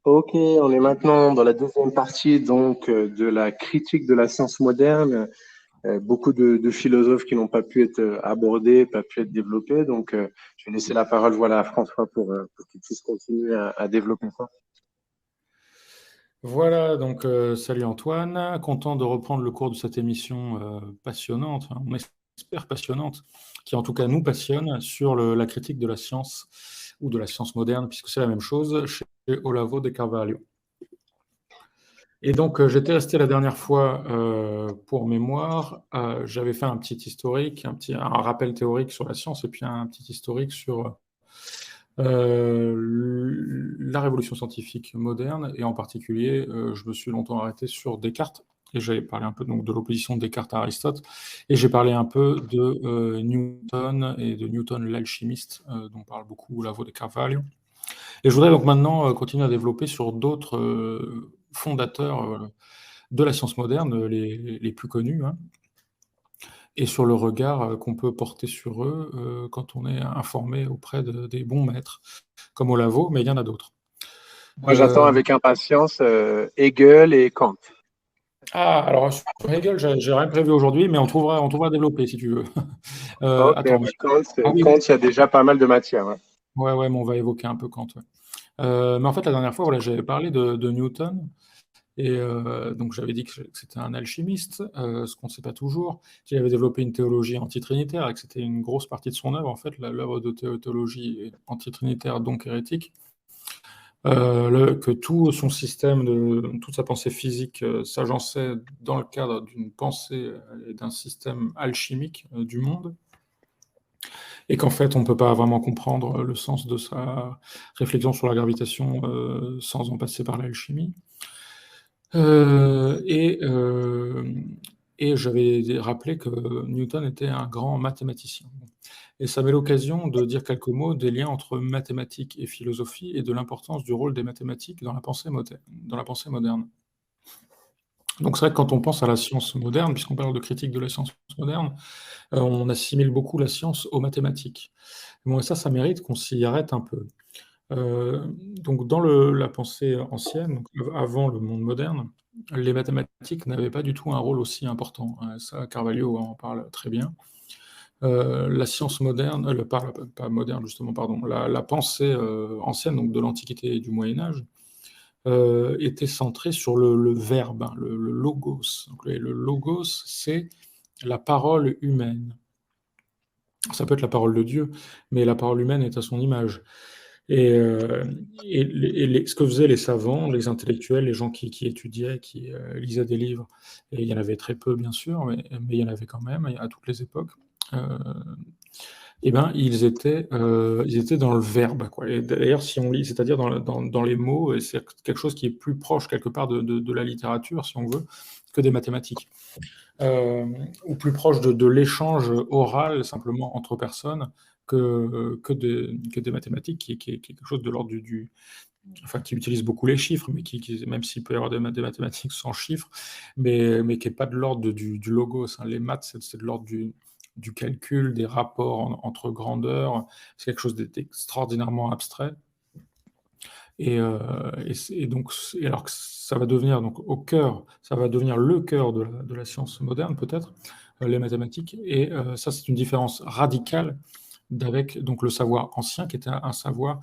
Ok, on est maintenant dans la deuxième partie de la critique de la science moderne. Beaucoup de philosophes qui n'ont pas pu être abordés, pas pu être développés. Je vais laisser la parole, voilà, à François pour qu'il puisse continuer à développer ça. Voilà, donc salut Antoine, content de reprendre le cours de cette émission passionnante, hein, on espère passionnante, qui en tout cas nous passionne sur la critique de la science ou de la science moderne, puisque c'est la même chose chez Olavo de Carvalho. Et donc j'étais resté la dernière fois pour mémoire, j'avais fait un petit historique, un rappel théorique sur la science et puis un petit historique sur la révolution scientifique moderne, et en particulier, je me suis longtemps arrêté sur Descartes, et j'avais parlé un peu donc, de l'opposition de Descartes à Aristote, et j'ai parlé un peu de Newton et de Newton l'alchimiste, dont parle beaucoup Olavo de Carvalho. Et je voudrais donc maintenant continuer à développer sur d'autres fondateurs de la science moderne, les plus connus, hein, et sur le regard qu'on peut porter sur eux quand on est informé auprès des bons maîtres, comme Olavo, mais il y en a d'autres. Moi, j'attends avec impatience Hegel et Kant. Alors sur Hegel, j'ai rien prévu aujourd'hui, mais on trouvera à développer si tu veux. Ok, Attends. bah, Kant, Ah oui, Kant, il y a déjà pas mal de matière. Ouais. ouais, mais on va évoquer un peu Kant. Ouais. Mais en fait, la dernière fois, voilà, j'avais parlé de Newton. Et donc j'avais dit que c'était un alchimiste, ce qu'on ne sait pas toujours, qu'il avait développé une théologie antitrinitaire et que c'était une grosse partie de son œuvre, en fait, l'œuvre de théologie antitrinitaire, donc hérétique, que tout son système, toute sa pensée physique s'agençait dans le cadre d'une pensée et d'un système alchimique du monde, et qu'en fait on ne peut pas vraiment comprendre le sens de sa réflexion sur la gravitation sans en passer par l'alchimie. Euh, et, euh, et j'avais rappelé que Newton était un grand mathématicien. Et ça m'est l'occasion de dire quelques mots des liens entre mathématiques et philosophie et de l'importance du rôle des mathématiques dans la pensée moderne. Donc c'est vrai que quand on pense à la science moderne, puisqu'on parle de critique de la science moderne, on assimile beaucoup la science aux mathématiques. Bon, et ça mérite qu'on s'y arrête un peu. Donc dans la pensée ancienne, donc avant le monde moderne, les mathématiques n'avaient pas du tout un rôle aussi important. Ça, Carvalho en parle très bien. La science moderne, pas moderne justement, pardon, la pensée ancienne, donc de l'Antiquité et du Moyen Âge, était centrée sur le verbe, hein, le logos. Donc, le logos, c'est la parole humaine. Ça peut être la parole de Dieu, mais la parole humaine est à son image. Et, euh, ce que faisaient les savants, les intellectuels, les gens qui étudiaient, qui lisaient des livres, et il y en avait très peu bien sûr, mais il y en avait quand même à toutes les époques, euh, eh ben, ils étaient dans le verbe, quoi. Et d'ailleurs, si on lit, c'est-à-dire dans les mots, et c'est quelque chose qui est plus proche quelque part de la littérature, si on veut, que des mathématiques. Euh, ou plus proche de l'échange oral simplement entre personnes que des mathématiques, qui est quelque chose de l'ordre enfin, qui utilise beaucoup les chiffres, mais même s'il peut y avoir des mathématiques sans chiffres, mais qui n'est pas de l'ordre du logos, hein. Les maths, c'est de l'ordre du calcul, des rapports entre grandeurs, c'est quelque chose d'extraordinairement abstrait. Et donc, alors que ça va devenir donc au cœur, ça va devenir le cœur de la science moderne peut-être, les mathématiques. Et ça, c'est une différence radicale d'avec donc le savoir ancien, qui était un savoir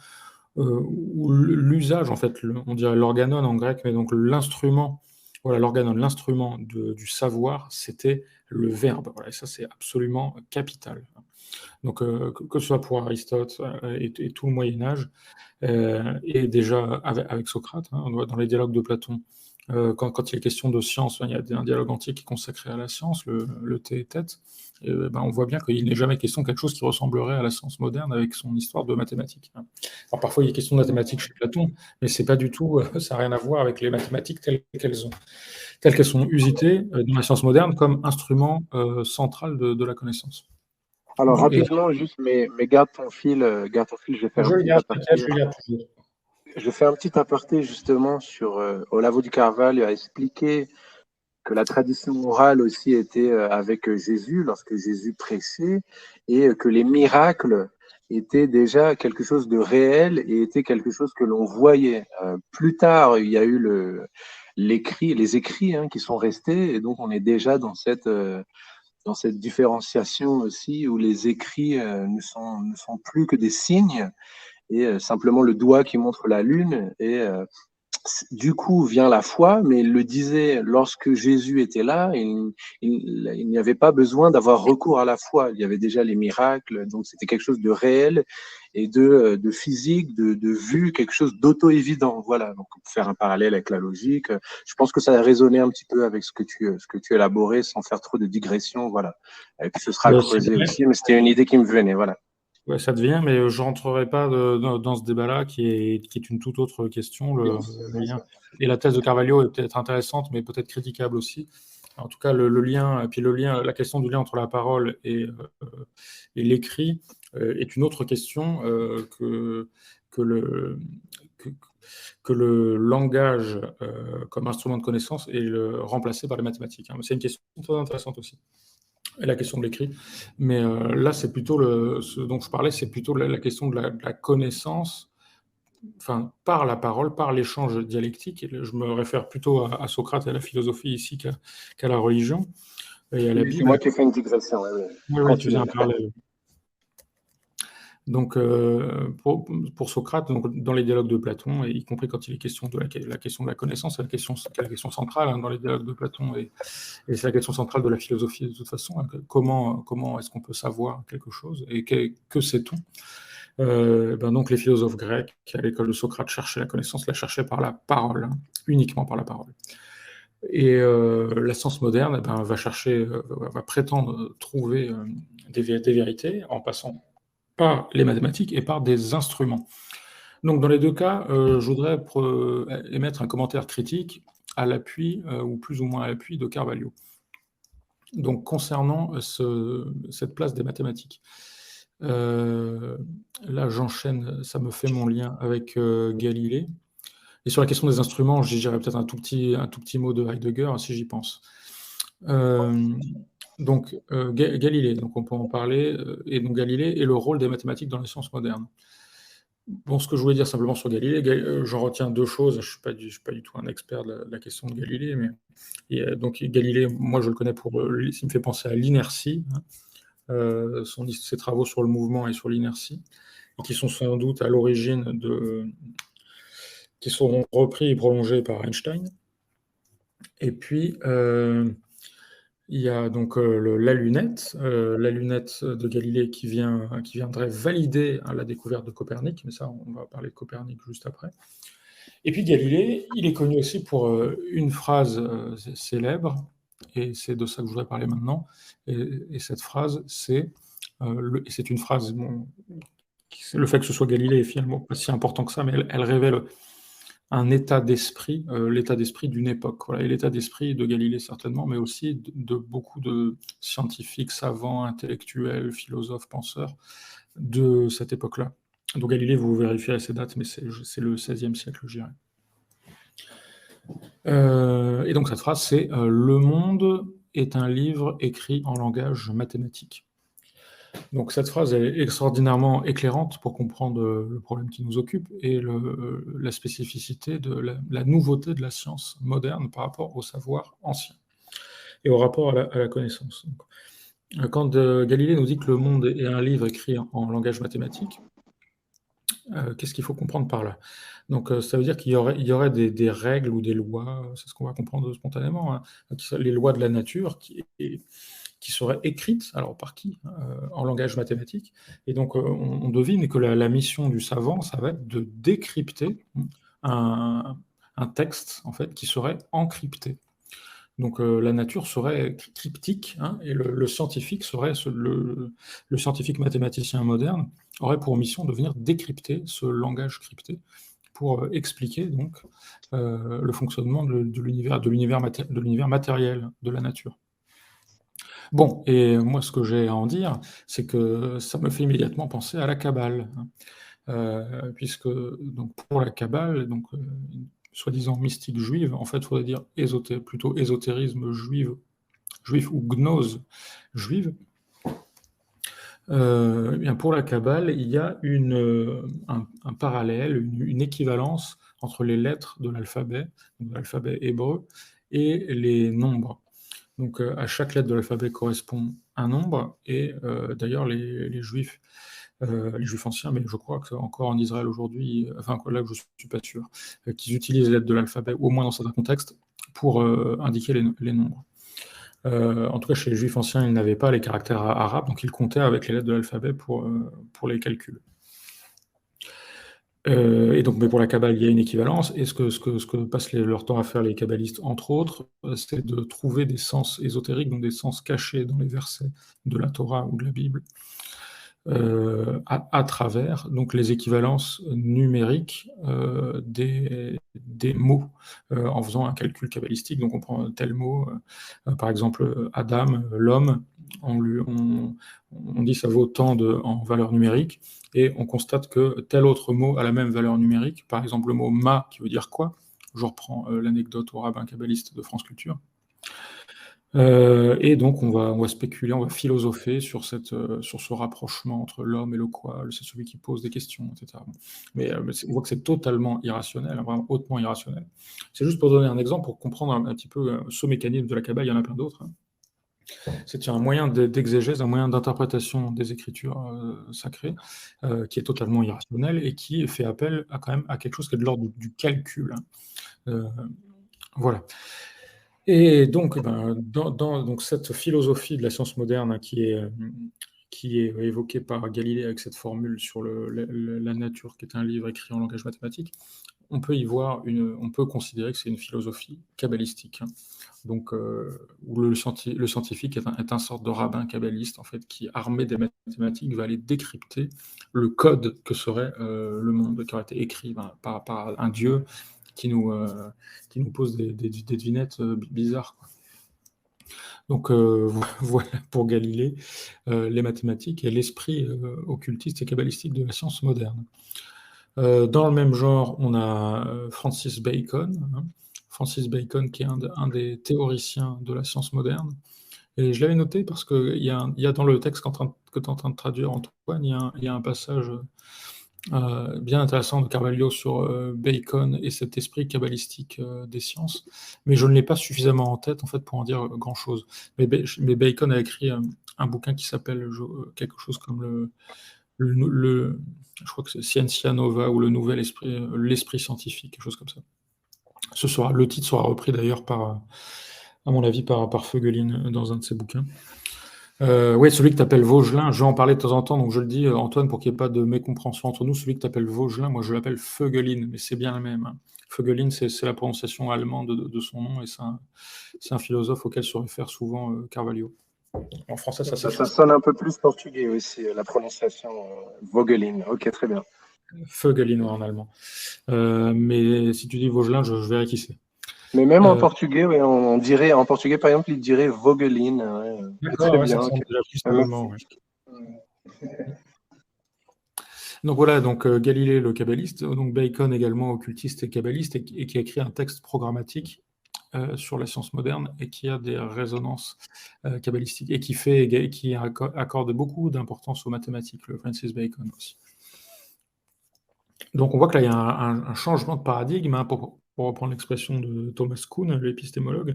où l'usage, en fait, on dirait l'organon en grec, mais donc l'instrument, voilà, l'organon, l'instrument du savoir, c'était le verbe. Voilà, et ça, c'est absolument capital. Donc, que ce soit pour Aristote et tout le Moyen Âge, et déjà avec Socrate, hein, dans les dialogues de Platon, quand il est question de science, il y a un dialogue entier qui est consacré à la science, le thé-tête, et, ben, on voit bien qu'il n'est jamais question de quelque chose qui ressemblerait à la science moderne avec son histoire de mathématiques, hein. Alors parfois il est question de mathématiques chez Platon, mais c'est pas du tout, ça n'a rien à voir avec les mathématiques telles qu'elles sont usitées dans la science moderne comme instrument central de la connaissance. Alors Bon, et rapidement, juste, mais garde ton fil, je vais faire un je le petit garde, aparté. je le garde toujours. Je fais un petit aparté justement sur Olavo du Carvalho a expliqué que la tradition orale aussi était avec Jésus lorsque Jésus prêchait et que les miracles était déjà quelque chose de réel et était quelque chose que l'on voyait. Plus tard, il y a eu les écrits qui sont restés, et donc on est déjà dans cette différenciation aussi où les écrits ne sont plus que des signes et simplement le doigt qui montre la lune. Et du coup vient la foi, mais il le disait lorsque Jésus était là, il n'y avait pas besoin d'avoir recours à la foi. Il y avait déjà les miracles, donc c'était quelque chose de réel et de physique, de vue, quelque chose d'auto-évident. Voilà, donc pour faire un parallèle avec la logique, je pense que ça a résonné un petit peu avec ce que tu élaborais sans faire trop de digressions. Voilà, et puis ce sera creusé aussi, mais c'était une idée qui me venait. Voilà. Ouais, ça devient, mais je rentrerai pas dans ce débat-là qui est une toute autre question. Le lien et la thèse de Carvalho est peut-être intéressante, mais peut-être critiquable aussi. En tout cas, le lien, et puis le lien, la question du lien entre la parole et l'écrit est une autre question que le que, que le langage comme instrument de connaissance est remplacé par les mathématiques. C'est une question très intéressante aussi. Et la question de l'écrit. Mais là, c'est plutôt ce dont je parlais, c'est plutôt la question de la connaissance, enfin, par la parole, par l'échange dialectique. Et je me réfère plutôt à Socrate et à la philosophie ici qu'à la religion et à la Oui, c'est Bible. moi qui ai fait une digression. Oui, oui. Oui, oui, tu Continue. viens un parallèle. Donc, pour Socrate, donc, dans les dialogues de Platon, et y compris quand il est question de la question de la connaissance, c'est la question centrale dans les dialogues de Platon, et c'est la question centrale de la philosophie de toute façon. Comment est-ce qu'on peut savoir quelque chose, et que sait-on? Donc les philosophes grecs à l'école de Socrate cherchaient la connaissance, la cherchaient par la parole, uniquement par la parole. Et la science moderne va prétendre trouver des vérités en passant par les mathématiques et par des instruments. Donc dans les deux cas, je voudrais émettre un commentaire critique à l'appui, ou plus ou moins à l'appui de Carvalho. Donc concernant cette place des mathématiques. Là j'enchaîne, ça me fait mon lien avec Galilée. Et sur la question des instruments, je dirais peut-être un tout petit mot de Heidegger, si j'y pense. Galilée, donc on peut en parler, et donc Galilée et le rôle des mathématiques dans les sciences modernes. Bon, ce que je voulais dire simplement sur Galilée, j'en retiens deux choses. Je ne suis pas du tout un expert de la question de Galilée, mais donc Galilée, moi je le connais il me fait penser à l'inertie, ses travaux sur le mouvement et sur l'inertie, et qui sont sans doute à l'origine qui seront repris et prolongés par Einstein. Et puis, il y a donc la lunette de Galilée qui viendrait valider la découverte de Copernic, mais ça, on va parler de Copernic juste après. Et puis Galilée, il est connu aussi pour une phrase célèbre, et c'est de ça que je voudrais parler maintenant. Et cette phrase, c'est une phrase, le fait que ce soit Galilée est finalement pas si important que ça, mais elle révèle un état d'esprit, l'état d'esprit d'une époque. Voilà. Et l'état d'esprit de Galilée certainement, mais aussi de beaucoup de scientifiques, savants, intellectuels, philosophes, penseurs de cette époque-là. Donc Galilée, vous vérifierez ces dates, mais c'est le XVIe siècle, je dirais. Et donc cette phrase, c'est Le monde est un livre écrit en langage mathématique. Donc cette phrase est extraordinairement éclairante pour comprendre le problème qui nous occupe et la spécificité de la nouveauté de la science moderne par rapport au savoir ancien et au rapport à la connaissance. Donc, quand Galilée nous dit que le monde est un livre écrit en langage mathématique, qu'est-ce qu'il faut comprendre par là? Donc ça veut dire qu'il y aurait des règles ou des lois, c'est ce qu'on va comprendre spontanément, les lois de la nature qui seraient écrites, alors par qui? En langage mathématique. Et donc on devine que la mission du savant, ça va être de décrypter un texte en fait qui serait encrypté. Donc la nature serait cryptique, et le scientifique serait le scientifique mathématicien moderne aurait pour mission de venir décrypter ce langage crypté pour expliquer donc le fonctionnement de l'univers matériel de la nature. Bon, et moi ce que j'ai à en dire, c'est que ça me fait immédiatement penser à la Kabbale, puisque donc pour la Kabbale, donc soi-disant mystique juive, en fait, il faudrait dire plutôt ésotérisme juif ou gnose juive. Bien pour la Kabbale, il y a un parallèle, une équivalence entre les lettres de l'alphabet hébreu, et les nombres. Donc, à chaque lettre de l'alphabet correspond un nombre, et d'ailleurs, les Juifs anciens, mais je crois qu'encore en Israël aujourd'hui, enfin, là, je ne suis pas sûr, qu'ils utilisent les lettres de l'alphabet, ou au moins dans certains contextes, pour indiquer les nombres. En tout cas, chez les Juifs anciens, ils n'avaient pas les caractères arabes, donc ils comptaient avec les lettres de l'alphabet pour les calculs. Et donc, mais pour la Kabbale, il y a une équivalence. Et ce que passent leur temps à faire les kabbalistes, entre autres, c'est de trouver des sens ésotériques, donc des sens cachés dans les versets de la Torah ou de la Bible, à travers donc les équivalences numériques des mots, en faisant un calcul kabbalistique. Donc on prend tel mot, par exemple Adam, l'homme, on dit ça vaut tant en valeur numérique, et on constate que tel autre mot a la même valeur numérique. Par exemple, le mot ma, qui veut dire quoi. Je reprends l'anecdote au rabbin kabbaliste de France Culture. Et donc on va spéculer, on va philosopher sur ce rapprochement entre l'homme et le quoi, c'est celui qui pose des questions, etc. Mais on voit que c'est totalement irrationnel, vraiment hautement irrationnel. C'est juste pour donner un exemple, pour comprendre un petit peu ce mécanisme de la Kabbale, il y en a plein d'autres. C'est un moyen d'exégèse, un moyen d'interprétation des écritures sacrées, qui est totalement irrationnel et qui fait appel quand même à quelque chose qui est de l'ordre du calcul. Voilà. Et donc, donc cette philosophie de la science moderne qui est évoquée par Galilée avec cette formule sur la nature, qui est un livre écrit en langage mathématique, on peut considérer que c'est une philosophie kabbalistique. Donc, où le scientifique est un sorte de rabbin kabbaliste, en fait, qui, armé des mathématiques, va aller décrypter le code que serait le monde, qui aurait été écrit par un dieu qui nous pose des devinettes bizarres, quoi. Donc voilà pour Galilée, les mathématiques et l'esprit occultiste et kabbalistique de la science moderne. Dans le même genre, on a Francis Bacon, Francis Bacon qui est un des théoriciens de la science moderne. Et je l'avais noté parce qu'il y a dans le texte que tu es en train de traduire, Antoine, il y a un passage bien intéressant de Carvalho sur Bacon et cet esprit kabbalistique des sciences, mais je ne l'ai pas suffisamment en tête en fait pour en dire grand-chose. Mais Bacon a écrit un bouquin qui s'appelle quelque chose comme je crois que c'est Scientia Nova, ou le nouvel esprit, l'esprit scientifique, quelque chose comme ça. Le titre sera repris d'ailleurs à mon avis, par Feugelin dans un de ses bouquins. Oui, celui que tu appelles Vaugelin, je vais en parler de temps en temps, donc je le dis, Antoine, pour qu'il n'y ait pas de mécompréhension entre nous, celui que tu appelles Vaugelin, moi je l'appelle Feugelin, mais c'est bien le même. Feugelin, c'est la prononciation allemande de son nom, et c'est un philosophe auquel se réfère souvent Carvalho. En français, ça s'écrit Ça sonne un peu plus portugais aussi, la prononciation Vogelin. Ok, très bien. Feugelin en allemand. Mais si tu dis Vaugelin, je verrai qui c'est. Mais même en portugais, ouais, on dirait, en portugais par exemple, il dirait Vogelin. D'accord, très ouais, ça bien. ressemble Okay. déjà plus à l'allemand. Ouais. Donc voilà, Galilée le kabbaliste, donc Bacon également occultiste et kabbaliste, et qui a écrit un texte programmatique sur la science moderne, et qui a des résonances kabbalistiques, et qui accorde beaucoup d'importance aux mathématiques, le Francis Bacon aussi. Donc on voit que là, il y a un changement de paradigme, pour reprendre l'expression de Thomas Kuhn, l'épistémologue,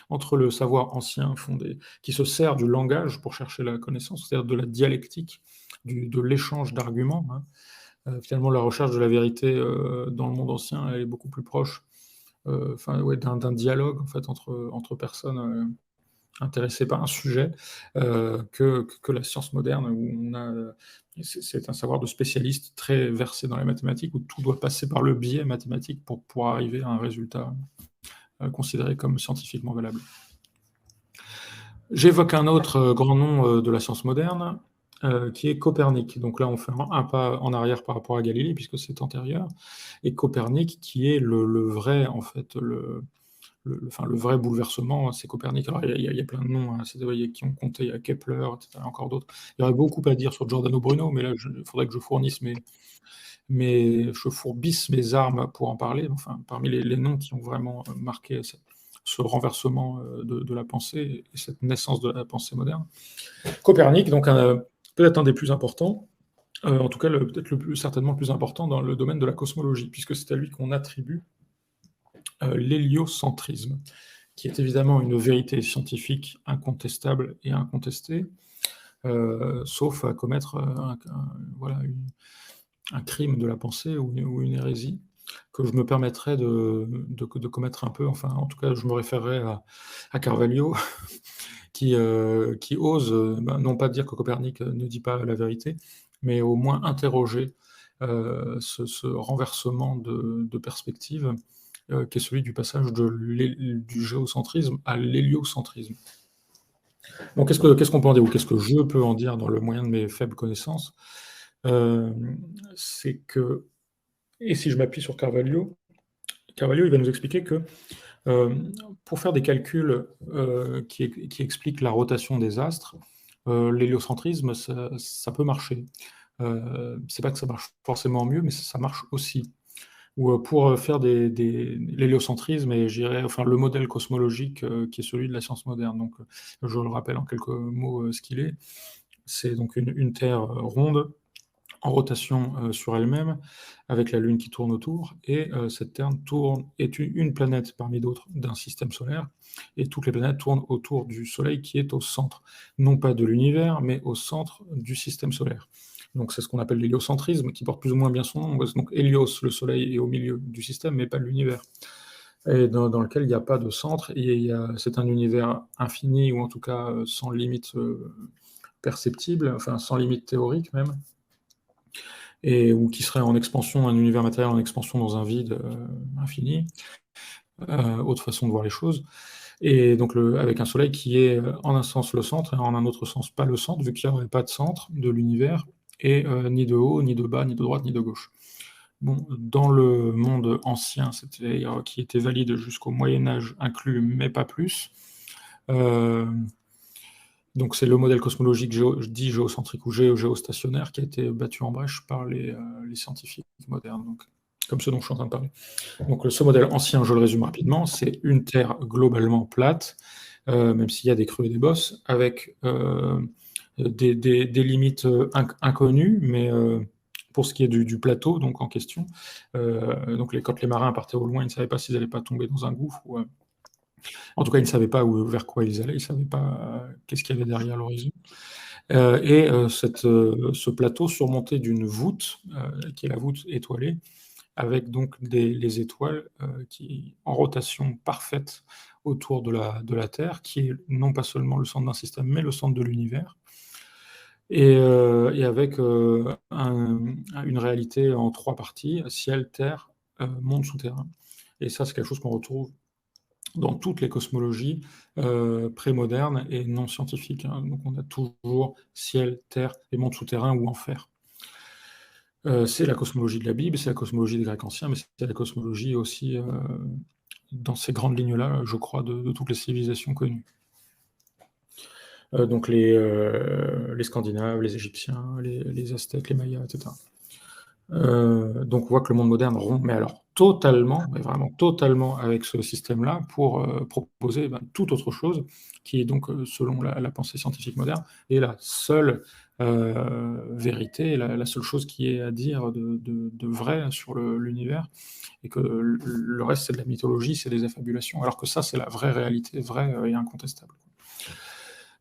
entre le savoir ancien fondé, qui se sert du langage pour chercher la connaissance, c'est-à-dire de la dialectique, de l'échange d'arguments. Finalement, la recherche de la vérité dans le monde ancien, elle est beaucoup plus proche d'un dialogue en fait, entre personnes intéressées par un sujet, que la science moderne, où c'est un savoir de spécialiste très versé dans les mathématiques, où tout doit passer par le biais mathématique pour arriver à un résultat considéré comme scientifiquement valable. J'évoque un autre grand nom de la science moderne, qui est Copernic. Donc là, on fait un pas en arrière par rapport à Galilée, puisque c'est antérieur. Et Copernic, qui est le vrai, en fait, le vrai bouleversement, c'est Copernic. Alors, il y a plein de noms qui ont compté, il y a Kepler, etc., encore d'autres. Il y aurait beaucoup à dire sur Giordano Bruno, mais là, il faudrait que je fournisse je fourbisse mes armes pour en parler. Enfin, parmi les noms qui ont vraiment marqué ce renversement de la pensée et cette naissance de la pensée moderne. Copernic, donc peut-être un des plus importants, en tout cas certainement le plus important dans le domaine de la cosmologie, puisque c'est à lui qu'on attribue l'héliocentrisme, qui est évidemment une vérité scientifique incontestable et incontestée, sauf à commettre un crime de la pensée ou une hérésie, que je me permettrais de commettre un peu, enfin en tout cas je me référerais à Carvalho, qui ose, non pas dire que Copernic ne dit pas la vérité, mais au moins interroger ce renversement de perspective qui est celui du passage du géocentrisme à l'héliocentrisme. Donc qu'est-ce qu'on peut en dire, ou qu'est-ce que je peux en dire dans le moyen de mes faibles connaissances? C'est que, et si je m'appuie sur Carvalho, il va nous expliquer que pour faire des calculs qui expliquent la rotation des astres, l'héliocentrisme, ça peut marcher. C'est pas que ça marche forcément mieux, mais ça marche aussi. Ou pour faire l'héliocentrisme, et enfin le modèle cosmologique qui est celui de la science moderne. Donc, je le rappelle en quelques mots ce qu'il est. C'est donc une Terre ronde, en rotation sur elle-même, avec la Lune qui tourne autour, et cette Terre est une planète parmi d'autres d'un système solaire, et toutes les planètes tournent autour du Soleil qui est au centre, non pas de l'univers, mais au centre du système solaire. Donc c'est ce qu'on appelle l'héliocentrisme, qui porte plus ou moins bien son nom. Donc Hélios, le Soleil, est au milieu du système, mais pas de l'univers, et dans lequel il n'y a pas de centre, et c'est un univers infini, ou en tout cas sans limite perceptible, enfin sans limite théorique même, ou qui serait en expansion, un univers matériel en expansion dans un vide infini, autre façon de voir les choses, et donc avec un Soleil qui est en un sens le centre, et en un autre sens pas le centre, vu qu'il n'y aurait pas de centre de l'univers, et ni de haut, ni de bas, ni de droite, ni de gauche. Bon, dans le monde ancien, c'est-à-dire qui était valide jusqu'au Moyen-Âge inclus, mais pas plus, donc c'est le modèle cosmologique dit géocentrique ou géostationnaire qui a été battu en brèche par les scientifiques modernes, donc, comme ceux dont je suis en train de parler. Donc ce modèle ancien, je le résume rapidement, c'est une Terre globalement plate, même s'il y a des creux et des bosses, avec des limites inconnues, mais pour ce qui est du plateau donc en question, donc quand les marins partaient au loin, ils ne savaient pas s'ils n'allaient pas tomber dans un gouffre, en tout cas, ils ne savaient pas vers quoi ils allaient, ils ne savaient pas qu'est-ce qu'il y avait derrière l'horizon. Ce plateau surmonté d'une voûte, qui est la voûte étoilée, avec donc les étoiles qui en rotation parfaite autour de la Terre, qui est non pas seulement le centre d'un système, mais le centre de l'univers, et avec une réalité en 3 parties: ciel, terre, monde souterrain. Et ça, c'est quelque chose qu'on retrouve dans toutes les cosmologies prémodernes et non scientifiques, hein. Donc on a toujours ciel, terre et monde souterrain ou enfer. C'est la cosmologie de la Bible, c'est la cosmologie des Grecs anciens, mais c'est la cosmologie aussi, dans ces grandes lignes-là, je crois, de toutes les civilisations connues. Donc les Scandinaves, les Égyptiens, les Aztèques, les Mayas, etc. Donc on voit que le monde moderne rompt, mais alors totalement, mais vraiment totalement avec ce système-là, pour proposer toute autre chose, qui est donc, selon la pensée scientifique moderne, est la seule vérité, la seule chose qui est à dire de vrai sur l'univers, et que le reste c'est de la mythologie, c'est des affabulations, alors que ça c'est la vraie réalité, vraie et incontestable.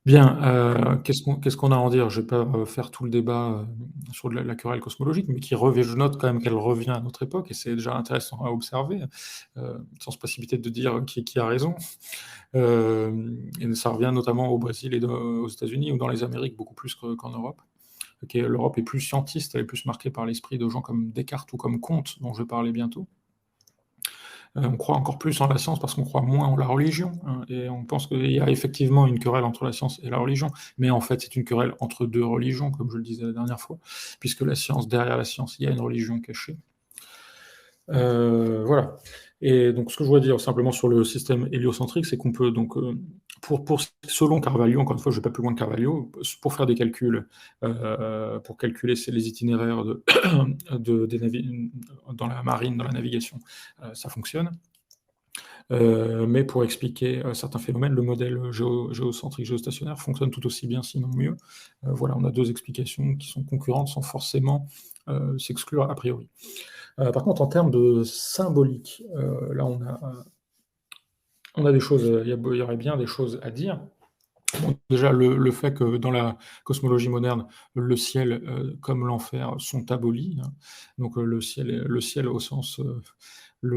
Bien, qu'est-ce qu'on a à en dire? Je ne vais pas faire tout le débat sur la querelle cosmologique, mais je note quand même qu'elle revient à notre époque, et c'est déjà intéressant à observer, sans se précipiter de dire qui a raison. Et ça revient notamment au Brésil et aux États-Unis, ou dans les Amériques beaucoup plus qu'en Europe. L'Europe est plus scientiste, elle est plus marquée par l'esprit de gens comme Descartes ou comme Comte, dont je vais parler bientôt. On croit encore plus en la science parce qu'on croit moins en la religion, hein, et on pense qu'il y a effectivement une querelle entre la science et la religion, mais en fait c'est une querelle entre deux religions, comme je le disais la dernière fois, puisque derrière la science, il y a une religion cachée. Voilà. Et donc ce que je voudrais dire simplement sur le système héliocentrique, c'est qu'on peut donc, selon Carvalho, encore une fois je ne vais pas plus loin que Carvalho, pour faire des calculs, pour calculer les itinéraires dans la marine, dans la navigation, ça fonctionne. Mais pour expliquer certains phénomènes, le modèle géocentrique géostationnaire fonctionne tout aussi bien, sinon mieux. Voilà, on a deux explications qui sont concurrentes sans forcément s'exclure a priori. Par contre, en termes de symbolique, là on a des choses, il y aurait bien des choses à dire. Bon, déjà, le fait que dans la cosmologie moderne, le ciel comme l'enfer sont abolis, hein. Donc le ciel au sens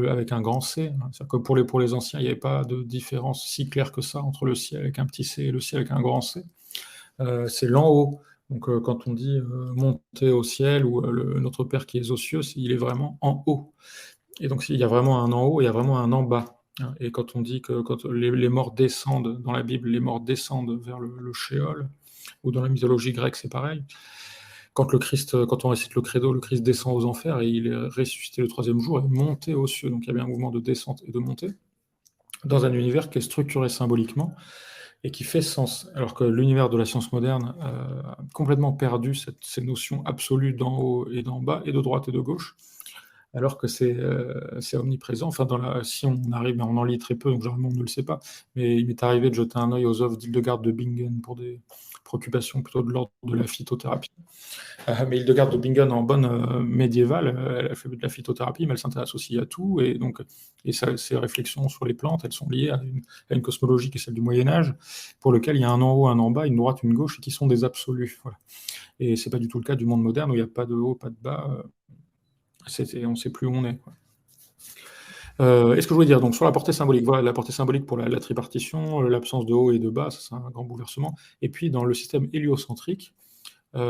avec un grand C, hein. C'est-à-dire que pour les anciens, il n'y avait pas de différence si claire que ça entre le ciel avec un petit c et le ciel avec un grand C. C'est l'en haut. Donc quand on dit monter au ciel ou notre Père qui est aux cieux, il est vraiment en haut. Et donc il y a vraiment un en haut et il y a vraiment un en bas, hein. Et quand on dit que quand les morts descendent, dans la Bible, les morts descendent vers le Sheol, ou dans la mythologie grecque, c'est pareil. Quand on récite le credo, le Christ descend aux enfers et il est ressuscité le troisième jour et monté aux cieux. Donc il y a bien un mouvement de descente et de montée dans un univers qui est structuré symboliquement et qui fait sens. Alors que l'univers de la science moderne a complètement perdu ces notions absolues d'en haut et d'en bas, et de droite et de gauche, alors que c'est omniprésent. Enfin, si on arrive, on en lit très peu, donc généralement on ne le sait pas, mais il m'est arrivé de jeter un œil aux œuvres d'Hildegard de Bingen pour des préoccupations plutôt de l'ordre de la phytothérapie. Mais Hildegard de Bingen, en bonne médiévale, elle fait de la phytothérapie, mais elle s'intéresse aussi à tout, ses réflexions sur les plantes, elles sont liées à une cosmologie qui est celle du Moyen-Âge, pour lequel il y a un en haut, un en bas, une droite, une gauche, et qui sont des absolus. Voilà. Et c'est pas du tout le cas du monde moderne, où il n'y a pas de haut, pas de bas, on ne sait plus où on est, quoi. Et ce que je voulais dire, donc sur la portée symbolique, voilà, la portée symbolique pour la tripartition, l'absence de haut et de bas, ça c'est un grand bouleversement. Et puis dans le système héliocentrique, il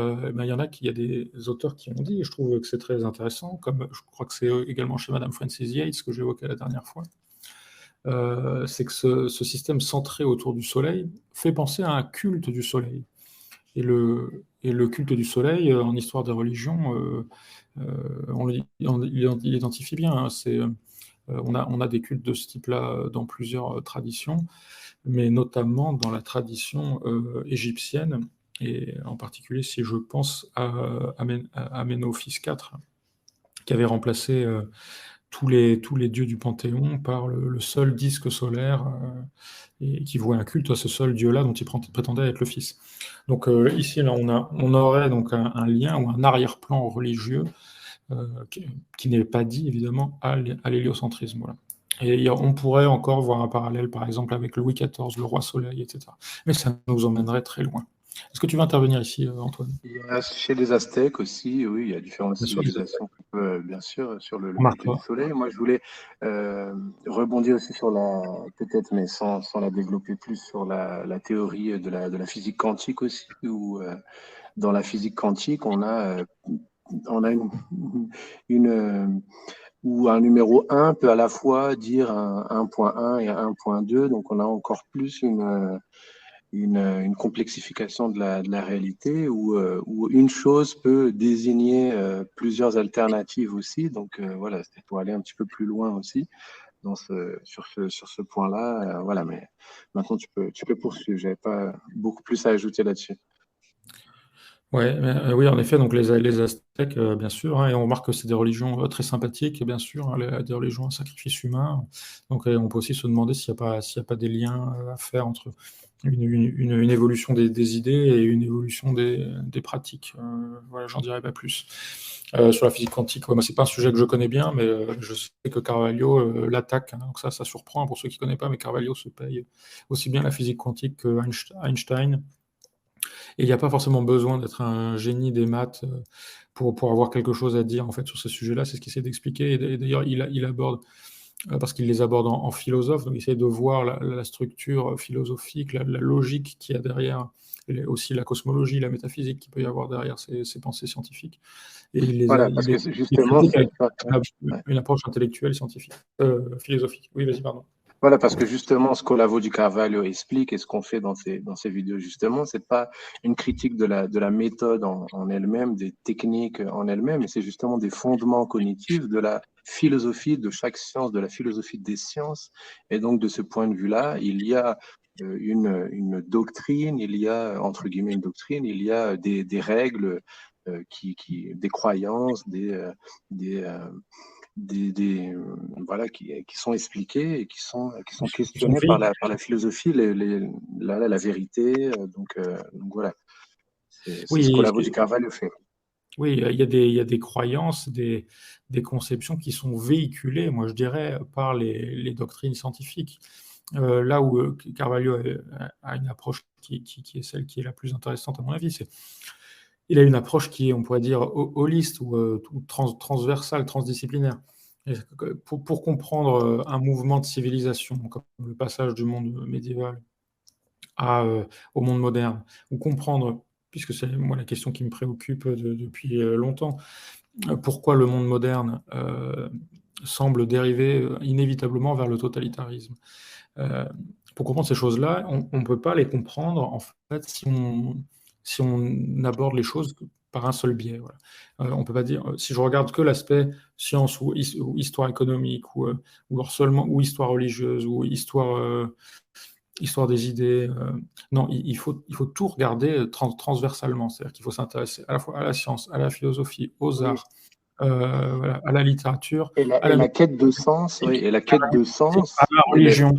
y a des auteurs qui ont dit, et je trouve que c'est très intéressant, comme je crois que c'est également chez Madame Frances Yates que j'évoquais la dernière fois, c'est que ce système centré autour du Soleil fait penser à un culte du Soleil. Et le culte du Soleil, en histoire des religions, il identifie bien, hein. On a des cultes de ce type-là dans plusieurs traditions, mais notamment dans la tradition égyptienne, et en particulier si je pense à Aménophis IV, qui avait remplacé tous les dieux du Panthéon par le seul disque solaire, et qui vouait un culte à ce seul dieu-là dont il prétendait être le fils. Donc ici, là, on aurait donc un lien ou un arrière-plan religieux qui n'est pas dit évidemment à l'héliocentrisme. Voilà. Et on pourrait encore voir un parallèle, par exemple, avec Louis XIV, le roi Soleil, etc. Mais ça nous emmènerait très loin. Est-ce que tu veux intervenir ici, Antoine? Il y a chez les Aztèques aussi, oui, il y a différentes Bien sûr, civilisations, bien sûr, sur le culte du remarquera. soleil. Moi, je voulais rebondir aussi sur peut-être, mais sans la développer plus, sur la théorie de la physique quantique aussi, où dans la physique quantique, on a où un numéro 1 peut à la fois dire un 1.1 et un 1.2, donc on a encore plus une complexification de la réalité où une chose peut désigner plusieurs alternatives aussi. Donc voilà, c'était pour aller un petit peu plus loin aussi sur ce point-là. Voilà, mais maintenant tu peux poursuivre. J'avais pas beaucoup plus à ajouter là-dessus. Ouais, oui, en effet, donc les Aztèques, bien sûr, hein, et on remarque que c'est des religions très sympathiques, bien sûr, hein, des religions à sacrifice humain. Donc on peut aussi se demander s'il y a pas des liens à faire entre une évolution des idées et une évolution des pratiques. Voilà, j'en dirai pas plus. Sur la physique quantique, ouais, moi, c'est pas un sujet que je connais bien, mais je sais que Carvalho l'attaque, hein, donc ça surprend pour ceux qui ne connaissent pas, mais Carvalho se paye aussi bien la physique quantique que Einstein. Et il n'y a pas forcément besoin d'être un génie des maths pour avoir quelque chose à dire en fait sur ce sujet-là. C'est ce qu'il essaie d'expliquer. Et d'ailleurs, il aborde, parce qu'il les aborde en philosophe, donc il essaie de voir la structure philosophique, la logique qu'il y a derrière, et aussi la cosmologie, la métaphysique qu'il peut y avoir derrière ces pensées scientifiques. Et Voilà, parce que il justement, critique avec ouais. une approche intellectuelle, scientifique, philosophique. Oui, vas-y, pardon. Voilà, parce que justement, ce qu'Olavo Di Carvalho explique et ce qu'on fait dans ces vidéos, justement, c'est pas une critique de la méthode en elle-même, des techniques en elles-mêmes, mais c'est justement des fondements cognitifs de la philosophie de chaque science, de la philosophie des sciences. Et donc, de ce point de vue-là, il y a une doctrine, il y a, entre guillemets, une doctrine, il y a des règles, des croyances, des, voilà, qui sont expliquées et qui sont questionnées par la philosophie, la vérité. Donc voilà, c'est ce Oui, qu'Olavo di Carvalho fait. oui, il y a des croyances, des conceptions qui sont véhiculées, moi je dirais, par les doctrines scientifiques. Là où Carvalho a une approche qui est celle qui est la plus intéressante à mon avis, il a une approche qui est, on pourrait dire, holiste ou transversale, transdisciplinaire. Et pour comprendre un mouvement de civilisation, comme le passage du monde médiéval au monde moderne, ou comprendre, puisque c'est moi la question qui me préoccupe depuis longtemps, pourquoi le monde moderne semble dériver inévitablement vers le totalitarisme. Euh, pour comprendre ces choses-là, on ne peut pas les comprendre en fait si on aborde les choses par un seul biais. Voilà. On peut pas dire, si je regarde que l'aspect science ou histoire économique ou seulement ou histoire religieuse ou histoire des idées. Non, il faut tout regarder transversalement. C'est-à-dire qu'il faut s'intéresser à la fois à la science, à la philosophie, aux Oui. arts, voilà, à la littérature, Et à la la quête de sens, oui, musique, et la quête de à sens, la religion.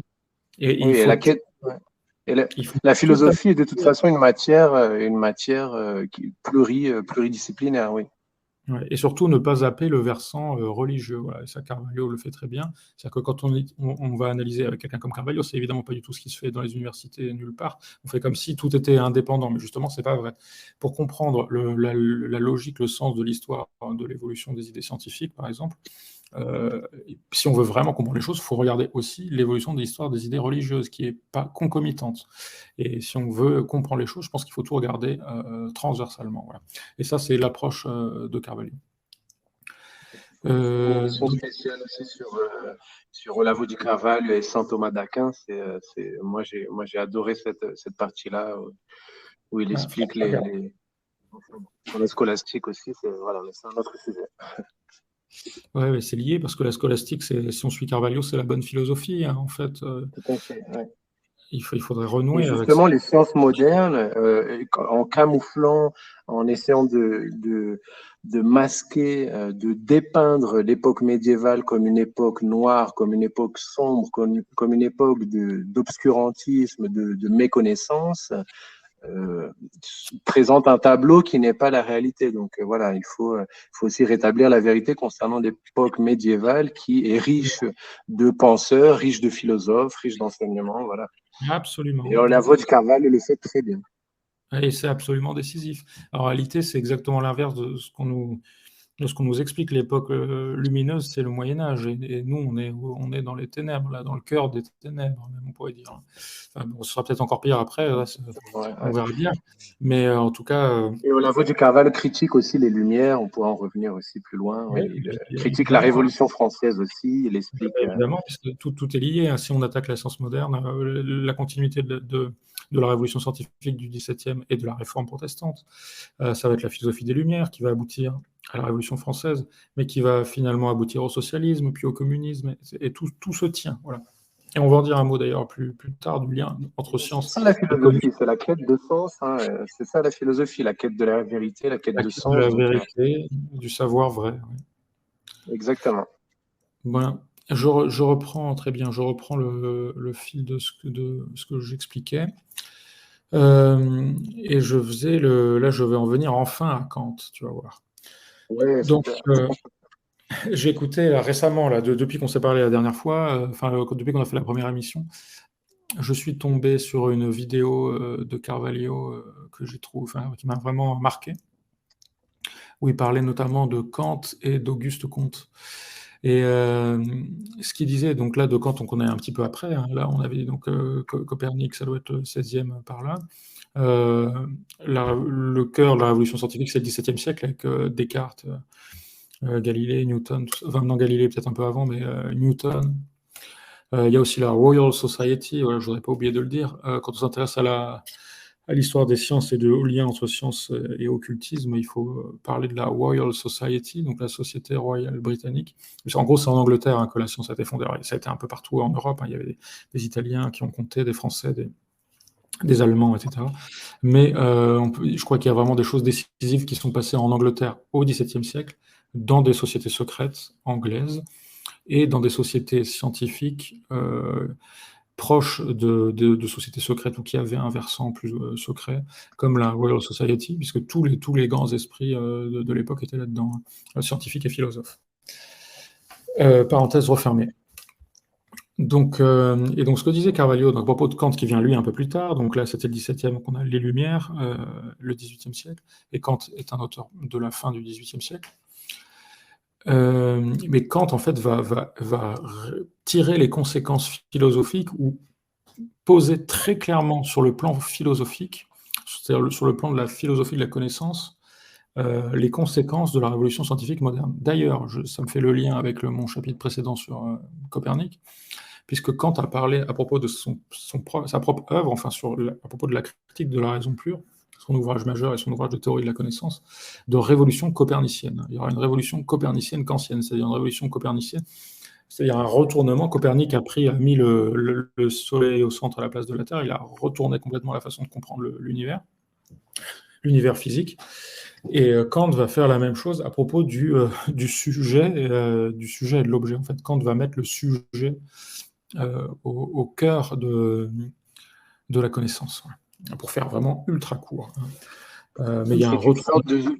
Et oui, et la quête, ouais. Et il faut la tout philosophie est de toute façon une matière qui pluridisciplinaire, oui. Ouais, et surtout ne pas zapper le versant religieux. Voilà. Et ça, Carvalho le fait très bien. C'est-à-dire que quand on va analyser avec quelqu'un comme Carvalho, c'est évidemment pas du tout ce qui se fait dans les universités nulle part. On fait comme si tout était indépendant, mais justement, c'est pas vrai. Pour comprendre la logique, le sens de l'histoire, de l'évolution des idées scientifiques, par exemple, si on veut vraiment comprendre les choses, il faut regarder aussi l'évolution de l'histoire des idées religieuses, qui n'est pas concomitante. Et si on veut comprendre les choses, je pense qu'il faut tout regarder transversalement. Voilà. Et ça, c'est l'approche de Carvalho. Une émission Donc, spéciale aussi sur Olavo di Carvalho et Saint Thomas d'Aquin. Moi, j'ai adoré cette partie-là où il explique sur la scolastique aussi. Voilà, mais c'est un autre sujet. ouais, c'est lié parce que la scolastique, si on suit Carvalho, c'est la bonne philosophie, hein, en fait. Tout à fait. Ouais. Il faudrait Et renouer avec ça. justement, les sciences modernes, en camouflant, en essayant de masquer, de dépeindre l'époque médiévale comme une époque noire, comme une époque sombre, comme une époque d'obscurantisme, de méconnaissance, euh, présente un tableau qui n'est pas la réalité. Donc voilà, faut aussi rétablir la vérité concernant l'époque médiévale qui est riche de penseurs, riche de philosophes, riche d'enseignements. Voilà. Et Absolument. Olavo di Carvalho le fait très bien. Et c'est absolument décisif. En réalité, c'est exactement l'inverse de ce qu'on nous explique. L'époque lumineuse, c'est le Moyen Âge. Et nous, on est dans les ténèbres, là, dans le cœur des ténèbres, même, on pourrait dire. Enfin, bon, ce sera peut-être encore pire après, là, on verra bien. Mais en tout cas, Et Olavo di Carvalho critique aussi les Lumières, on pourra en revenir aussi plus loin. oui, Oui. Il critique la évidemment, Révolution française aussi, il explique. évidemment, puisque tout est lié, hein. Si on attaque la science moderne, la continuité de la révolution scientifique du XVIIe et de la réforme protestante, ça va être la philosophie des Lumières qui va aboutir à la Révolution française, mais qui va finalement aboutir au socialisme, puis au communisme, et tout se tient. Voilà. Et on va en dire un mot d'ailleurs plus tard du lien entre C'est science ça la et communisme. philosophie, c'est la quête de sens. Hein. C'est ça la philosophie, la quête de la vérité, la quête La de quête de sens. la Donc, vérité, du savoir vrai. Ouais. exactement. Voilà. Je reprends très bien, je reprends le fil de ce que j'expliquais. Et là, je vais en venir enfin à Kant, tu vas voir. Ouais, Donc, super. j'ai écouté là, récemment, là, depuis qu'on s'est parlé la dernière fois, depuis qu'on a fait la première émission, je suis tombé sur une vidéo de Carvalho que j'ai trouvé, qui m'a vraiment marqué, où il parlait notamment de Kant et d'Auguste Comte. Et ce qu'il disait, donc là, de Kant, on connaît un petit peu après, hein, là, on avait donc Copernic, ça doit être le 16e par là. Le cœur de la révolution scientifique, c'est le XVIIe siècle, avec Descartes, Galilée, Newton, enfin non, Galilée peut-être un peu avant, mais Newton. Il y a aussi la Royal Society, voilà, je voudrais pas oublier de le dire. Quand on s'intéresse à l'histoire des sciences et au lien entre science et occultisme, il faut parler de la Royal Society, donc la Société royale britannique. En gros, c'est en Angleterre hein, que la science a été fondée. Alors, ça a été un peu partout en Europe, hein. Il y avait des Italiens qui ont compté, des Français, des Allemands, etc. Mais je crois qu'il y a vraiment des choses décisives qui sont passées en Angleterre au XVIIe siècle, dans des sociétés secrètes anglaises, et dans des sociétés scientifiques proches de sociétés secrètes ou qui avaient un versant plus secret, comme la Royal Society, puisque tous les grands esprits de l'époque étaient là-dedans, scientifiques et philosophes. Parenthèse refermée. Donc, ce que disait Carvalho, donc, à propos de Kant qui vient lui un peu plus tard, donc là c'était le 17e, qu'on a les Lumières, le 18e siècle, et Kant est un auteur de la fin du 18e siècle. Mais Kant en fait va tirer les conséquences philosophiques ou poser très clairement sur le plan philosophique, c'est-à-dire sur le plan de la philosophie de la connaissance, les conséquences de la révolution scientifique moderne. D'ailleurs, ça me fait le lien avec mon chapitre précédent sur Copernic, puisque Kant a parlé à propos de sa propre œuvre, enfin à propos de la critique de la raison pure, son ouvrage majeur et son ouvrage de théorie de la connaissance, de révolution copernicienne. Il y aura une révolution copernicienne kantienne, c'est-à-dire une révolution copernicienne, c'est-à-dire un retournement. Copernic a mis le Soleil au centre à la place de la Terre, il a retourné complètement la façon de comprendre l'univers physique. Et Kant va faire la même chose à propos du sujet et de l'objet. En fait, Kant va mettre le sujet au cœur de la connaissance, pour faire vraiment ultra court. Mais il y a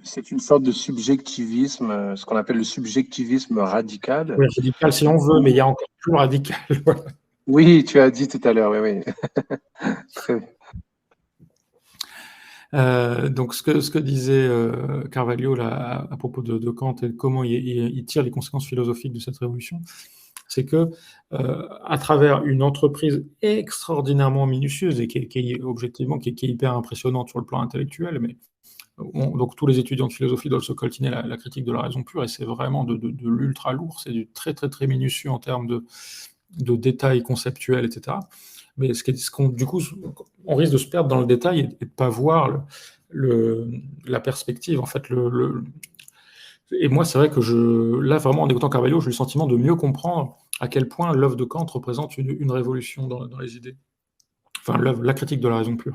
c'est une sorte de subjectivisme, ce qu'on appelle le subjectivisme radical. Oui, radical si on veut, mais il y a encore plus radical. Voilà. Oui, tu as dit tout à l'heure, oui. Très bien. Donc, ce que disait Carvalho là, à propos de Kant et comment il tire les conséquences philosophiques de cette révolution, c'est que à travers une entreprise extraordinairement minutieuse et qui est objectivement qui est hyper impressionnante sur le plan intellectuel, mais donc tous les étudiants de philosophie doivent se coltiner la critique de la raison pure, et c'est vraiment de l'ultra lourd, c'est du très très très minutieux en termes de détails conceptuels, etc. Mais du coup, on risque de se perdre dans le détail et de ne pas voir la perspective, en fait. Et moi, c'est vrai que là, vraiment, en écoutant Carvalho, j'ai eu le sentiment de mieux comprendre à quel point l'œuvre de Kant représente une révolution dans les idées. Enfin, la critique de la raison pure.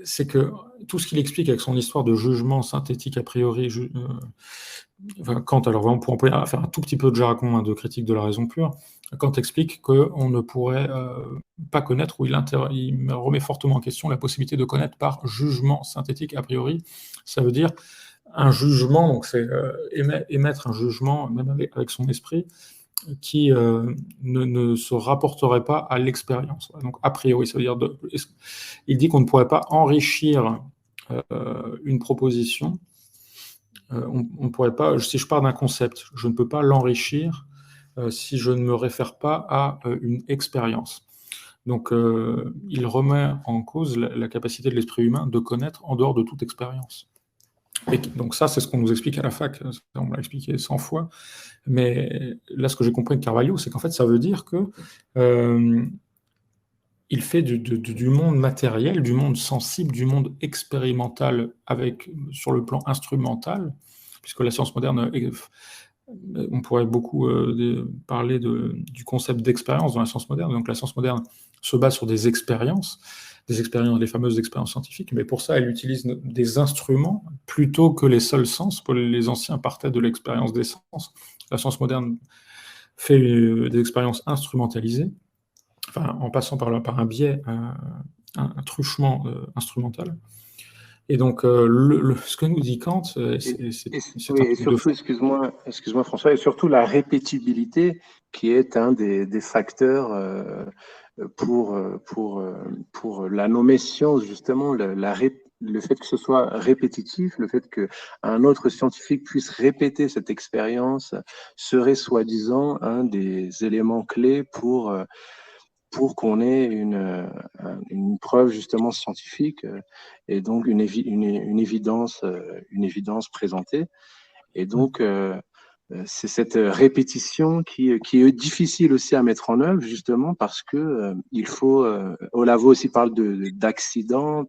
C'est que tout ce qu'il explique avec son histoire de jugement synthétique a priori, Kant, alors vraiment pour employer, faire un tout petit peu de jargon de critique de la raison pure, Kant explique qu'on ne pourrait pas connaître, ou il remet fortement en question la possibilité de connaître par jugement synthétique a priori. Ça veut dire un jugement, donc c'est émettre un jugement, même avec son esprit, qui ne se rapporterait pas à l'expérience. Donc, a priori, ça veut dire... il dit qu'on ne pourrait pas enrichir une proposition. On ne pourrait pas... Si je pars d'un concept, je ne peux pas l'enrichir si je ne me réfère pas à une expérience. Donc, il remet en cause la capacité de l'esprit humain de connaître en dehors de toute expérience. Et donc ça, c'est ce qu'on nous explique à la fac, on me l'a expliqué 100 fois, mais là, ce que j'ai compris de Carvalho, c'est qu'en fait, ça veut dire que il fait du monde matériel, du monde sensible, du monde expérimental sur le plan instrumental, puisque la science moderne, on pourrait beaucoup parler du concept d'expérience dans la science moderne. Donc la science moderne se base sur des expériences, les fameuses expériences scientifiques, mais pour ça, elle utilise des instruments plutôt que les seuls sens. Pour les anciens partaient de l'expérience des sens. La science moderne fait des expériences instrumentalisées, enfin, en passant par un biais, un truchement instrumental. Et donc, ce que nous dit Kant, c'est surtout, excuse-moi François, et surtout la répétibilité qui est un des facteurs pour la nommée science, justement, le fait que ce soit répétitif, le fait qu'un autre scientifique puisse répéter cette expérience serait soi-disant un des éléments clés pour qu'on ait une preuve justement scientifique et donc une évidence présentée. Et donc, c'est cette répétition qui est difficile aussi à mettre en œuvre, justement parce que il faut. Olavo aussi parle d'accident,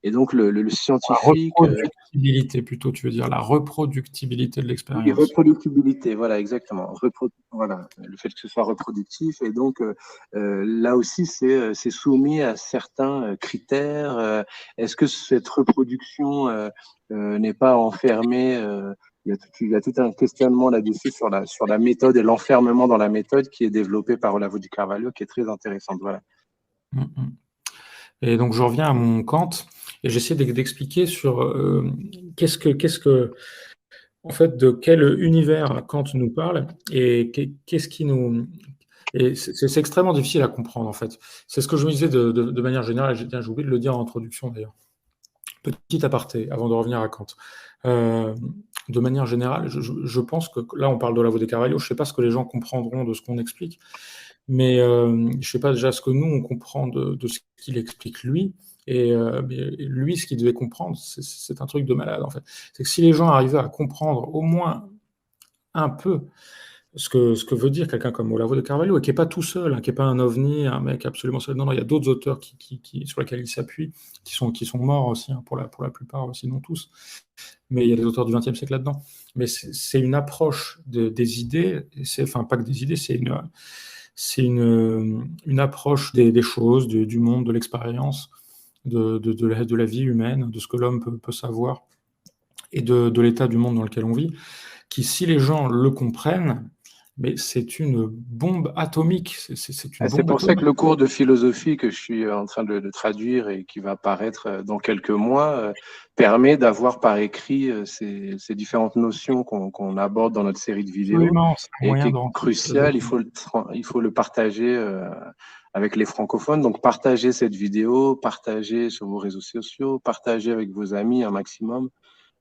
et donc le scientifique. La reproductibilité, plutôt, tu veux dire la reproductibilité de l'expérience. Oui, reproductibilité, voilà, exactement. Voilà, le fait que ce soit reproductif, et donc là aussi, c'est soumis à certains critères. Est-ce que cette reproduction n'est pas enfermée il y a tout un questionnement là-dessus sur la méthode et l'enfermement dans la méthode qui est développé par Olavo Di Carvalho, qui est très intéressante. Voilà. Mm, mm. Et donc, je reviens à mon Kant et j'essaie d'expliquer sur qu'est-ce que, en fait, de quel univers Kant nous parle et qu'est-ce qui nous. Et c'est extrêmement difficile à comprendre, en fait. C'est ce que je me disais de manière générale, j'ai oublié de le dire en introduction d'ailleurs. Petit aparté, avant de revenir à Kant. De manière générale, je pense que là, on parle d'Olavo de Carvalho, je ne sais pas ce que les gens comprendront de ce qu'on explique, mais je ne sais pas déjà ce que nous, on comprend de ce qu'il explique lui. Mais lui, ce qu'il devait comprendre, c'est un truc de malade, en fait. C'est que si les gens arrivaient à comprendre au moins un peu ce que veut dire quelqu'un comme Olavo de Carvalho, et qui n'est pas tout seul, hein, qui n'est pas un ovni, un mec absolument seul. Non, non, il y a d'autres auteurs sur lesquels il s'appuie, qui sont morts aussi, hein, pour la plupart, sinon tous. Mais il y a des auteurs du XXe siècle là-dedans. Mais c'est une approche des idées, enfin pas que des idées, c'est une approche des choses, du monde, de l'expérience, de la vie humaine, de ce que l'homme peut savoir, et de l'état du monde dans lequel on vit, qui, si les gens le comprennent, mais c'est une bombe atomique. C'est pour ça que le cours de philosophie que je suis en train de traduire et qui va apparaître dans quelques mois permet d'avoir par écrit ces différentes notions qu'on aborde dans notre série de vidéos. Absolument, c'est un et moyen qui est crucial. Il faut le partager avec les francophones. Donc, partagez cette vidéo, partagez sur vos réseaux sociaux, partagez avec vos amis un maximum.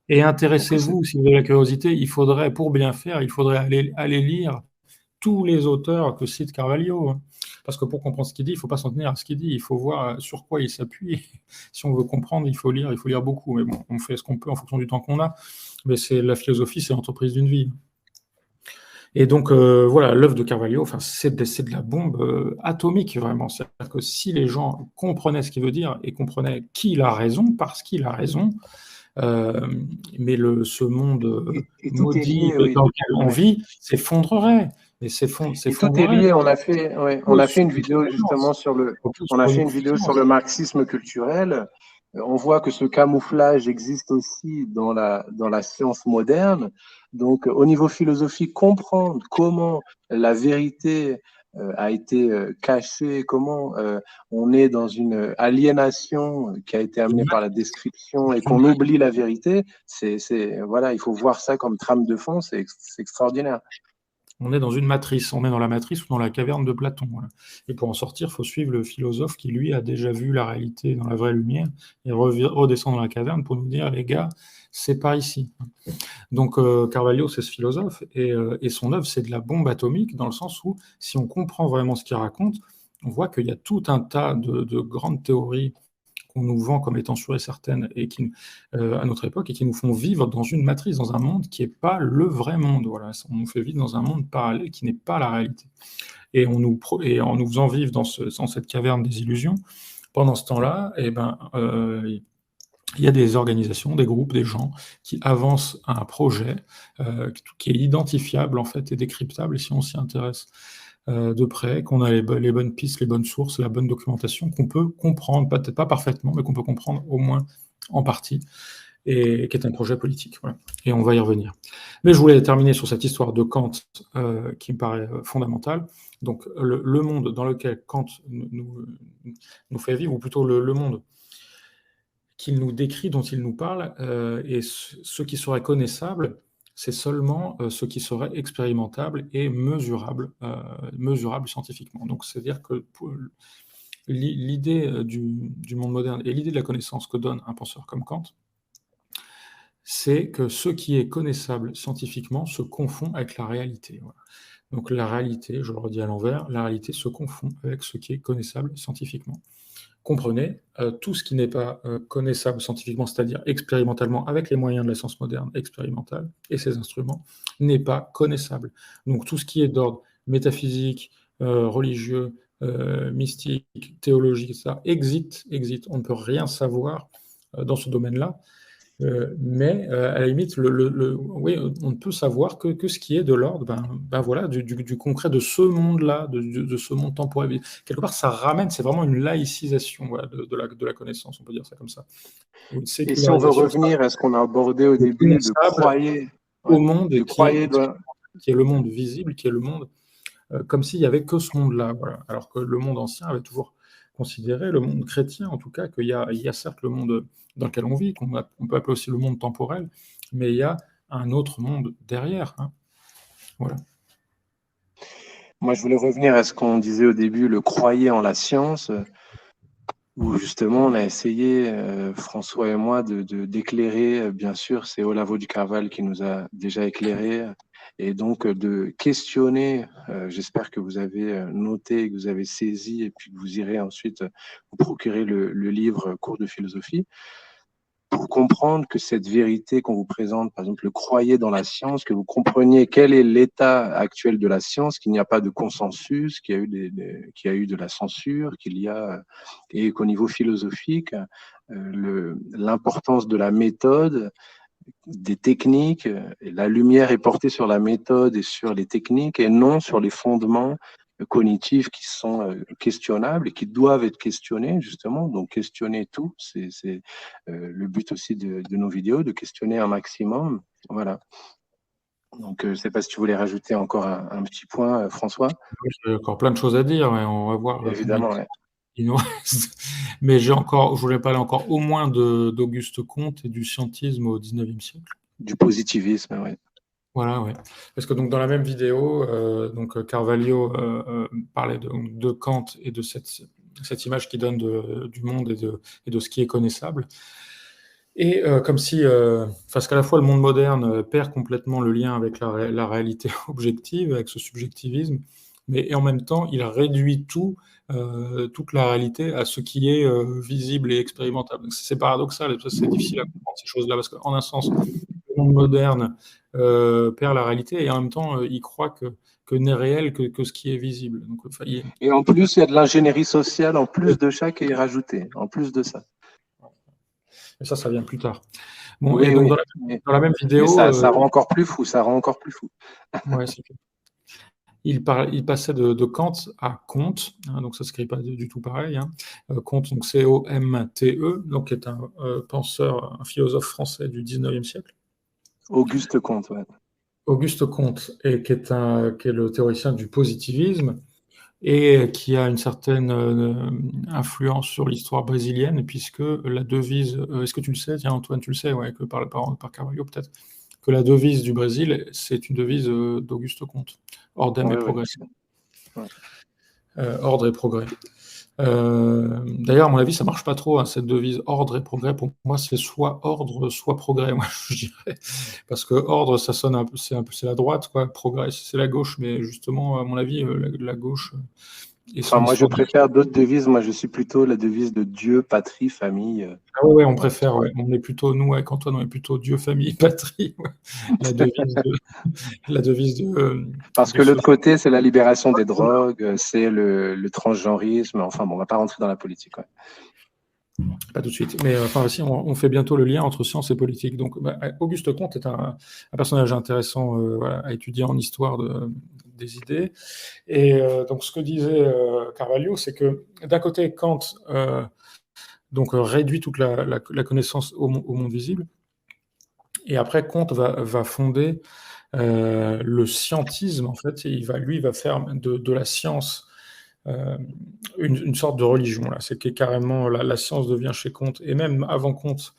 Et intéressez-vous, si vous avez la curiosité, pour bien faire, il faudrait aller lire tous les auteurs que cite Carvalho. Parce que pour comprendre ce qu'il dit, il ne faut pas s'en tenir à ce qu'il dit, il faut voir sur quoi il s'appuie. Si on veut comprendre, il faut lire beaucoup. Mais bon, on fait ce qu'on peut en fonction du temps qu'on a. Mais la philosophie, c'est l'entreprise d'une vie. Et donc, voilà, l'œuvre de Carvalho, enfin, c'est de la bombe atomique, vraiment. C'est-à-dire que si les gens comprenaient ce qu'il veut dire et comprenaient qu'il a raison, parce qu'il a raison, mais ce monde maudit dans lequel on vit s'effondrerait. Et tout est lié. On a fait une vidéo justement sur le marxisme culturel. On voit que ce camouflage existe aussi dans la science moderne. Donc, au niveau philosophique, comprendre comment la vérité a été cachée, comment on est dans une aliénation qui a été amenée par la description et qu'on oublie la vérité, voilà, il faut voir ça comme trame de fond, c'est extraordinaire. On est dans une matrice, on est dans la matrice ou dans la caverne de Platon. Voilà. Et pour en sortir, il faut suivre le philosophe qui, lui, a déjà vu la réalité dans la vraie lumière et redescend dans la caverne pour nous dire, les gars, c'est pas ici. Donc Carvalho, c'est ce philosophe, et son œuvre, c'est de la bombe atomique, dans le sens où, si on comprend vraiment ce qu'il raconte, on voit qu'il y a tout un tas de grandes théories qu'on nous vend comme étant sûres et certaines et à notre époque, et qui nous font vivre dans une matrice, dans un monde qui n'est pas le vrai monde. Voilà. On nous fait vivre dans un monde parallèle qui n'est pas la réalité. Et en nous faisant vivre dans cette caverne des illusions, pendant ce temps-là, il y a des organisations, des groupes, des gens qui avancent à un projet qui est identifiable en fait et décryptable, et si on s'y intéresse de près, qu'on a les bonnes pistes, les bonnes sources, la bonne documentation, qu'on peut comprendre, peut-être pas parfaitement, mais qu'on peut comprendre au moins en partie, et qui est un projet politique. Voilà. Et on va y revenir. Mais je voulais terminer sur cette histoire de Kant qui me paraît fondamentale. Donc le monde dans lequel Kant nous fait vivre, ou plutôt le monde qu'il nous décrit, dont il nous parle, et ce qui serait connaissable, c'est seulement ce qui serait expérimentable et mesurable scientifiquement. Donc, c'est-à-dire que l'idée du monde moderne et l'idée de la connaissance que donne un penseur comme Kant, c'est que ce qui est connaissable scientifiquement se confond avec la réalité. Voilà. Donc, la réalité, je le redis à l'envers, la réalité se confond avec ce qui est connaissable scientifiquement. Comprenez, tout ce qui n'est pas connaissable scientifiquement, c'est-à-dire expérimentalement, avec les moyens de la science moderne expérimentale et ses instruments, n'est pas connaissable. Donc tout ce qui est d'ordre métaphysique, religieux, mystique, théologique, ça existe. On ne peut rien savoir dans ce domaine-là. Mais à la limite, oui, on ne peut savoir que ce qui est de l'ordre voilà, du concret de ce monde-là, de ce monde temporel. Quelque part, ça ramène, c'est vraiment une laïcisation voilà, de la connaissance, on peut dire ça comme ça. Et si on veut revenir à ce qu'on a abordé au début, Ouais. au monde Tu croyais dans... qui est le monde visible, qui est le monde comme s'il n'y avait que ce monde-là. Voilà. Alors que le monde ancien avait toujours considéré, le monde chrétien en tout cas, il y a certes le monde dans lequel on vit, on peut appeler aussi le monde temporel, mais il y a un autre monde derrière. Hein. Voilà. Moi, je voulais revenir à ce qu'on disait au début, le croyait en la science, où justement on a essayé, François et moi, d'éclairer, bien sûr, c'est Olavo du Carval qui nous a déjà éclairé, et donc de questionner, j'espère que vous avez noté, que vous avez saisi, et puis que vous irez ensuite vous procurer le livre Cours de philosophie, pour comprendre que cette vérité qu'on vous présente, par exemple, le croyez dans la science, que vous compreniez quel est l'état actuel de la science, qu'il n'y a pas de consensus, qu'il y a eu, qu'il y a eu de la censure, qu'il y a, et qu'au niveau philosophique, l'importance de la méthode, des techniques, et la lumière est portée sur la méthode et sur les techniques et non sur les fondements cognitifs qui sont questionnables et qui doivent être questionnés justement. Donc questionner tout, c'est le but aussi de nos vidéos, de questionner un maximum. Voilà. Donc je ne sais pas si tu voulais rajouter encore un petit point, François. J'ai encore plein de choses à dire, mais on va voir combien de Évidemment, temps ouais. il nous reste. Mais je voulais parler encore au moins d'Auguste Comte et du scientisme au XIXe siècle. Du positivisme, oui. Voilà, ouais. Parce que donc dans la même vidéo, Carvalho parlait de Kant et de cette image qu'il donne du monde et de ce qui est connaissable. Et comme si, parce qu'à la fois le monde moderne perd complètement le lien avec la réalité objective, avec ce subjectivisme, et en même temps, il réduit toute la réalité à ce qui est visible et expérimentable. Donc, c'est paradoxal, et c'est difficile à comprendre ces choses-là, parce qu'en un sens, le monde moderne perd la réalité, et en même temps, il croit que n'est réel que ce qui est visible. Donc, enfin, Et en plus, il y a de l'ingénierie sociale, en plus de ça, qui est rajoutée, en plus de ça. et ça vient plus tard. Bon, et Oui, donc oui. dans la même Mais vidéo, ça rend encore plus fou, ça rend encore plus fou. ouais, c'est clair. Il passait de Kant à Comte, hein, donc ça ne s'écrit pas du tout pareil. Hein. Comte, donc C-O-M-T-E, donc qui est un penseur, un philosophe français du XIXe siècle. Auguste Comte, ouais. Auguste Comte, et qui est le théoricien du positivisme, et qui a une certaine influence sur l'histoire brésilienne, puisque la devise, est-ce que tu le sais, tiens Antoine, tu le sais, ouais, que par Carvalho peut-être, que la devise du Brésil, c'est une devise d'Auguste Comte, ordem et Ouais, ouais. progrès. Ouais. Ordre et progrès. D'ailleurs, à mon avis, ça marche pas trop, hein, cette devise ordre et progrès. Pour moi, c'est soit ordre, soit progrès, moi, je dirais. Parce que ordre, ça sonne un peu, c'est la droite, quoi. Progrès, c'est la gauche, mais justement, à mon avis, la gauche et Enfin, son moi, je histoire. préfère d'autres devises. Moi, je suis plutôt la devise de Dieu, patrie, famille. Ah ouais, on Voilà. préfère, ouais. On est plutôt, nous, avec Antoine, on est plutôt Dieu, famille, patrie. Ouais. La devise de, la devise Parce de que ce. l'autre côté, c'est la libération des drogues, c'est le transgenrisme. Enfin, bon, on va pas rentrer dans la politique. Ouais. Pas tout de suite. Mais enfin, aussi, on fait bientôt le lien entre science et politique. Donc, Auguste Comte est un personnage intéressant voilà, à étudier en histoire des idées. Et donc, ce que disait Carvalho, c'est que d'un côté, Kant donc, réduit toute la connaissance au monde visible. Et après, Comte va fonder le scientisme, en fait. Et il va faire de la science une sorte de religion. Là. C'est que carrément la science devient chez Comte, et même avant Comte,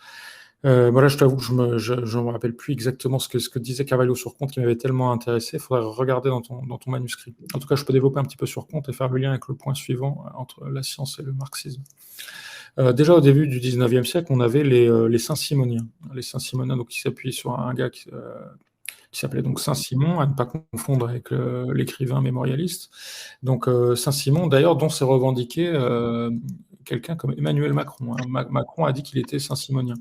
voilà, je t'avoue que je me rappelle plus exactement ce que disait Carvalho sur Comte qui m'avait tellement intéressé. Il faudrait regarder dans ton manuscrit. En tout cas, je peux développer un petit peu sur Comte et faire le lien avec le point suivant entre la science et le marxisme. Déjà au début du 19e siècle, on avait les Saint-Simoniens. Les Saint-Simoniens, donc, qui s'appuient sur un gars qui s'appelait donc Saint-Simon, à ne pas confondre avec l'écrivain mémorialiste. Donc Saint-Simon, d'ailleurs, dont s'est revendiqué quelqu'un comme Emmanuel Macron. Hein. Macron a dit qu'il était Saint-Simonien.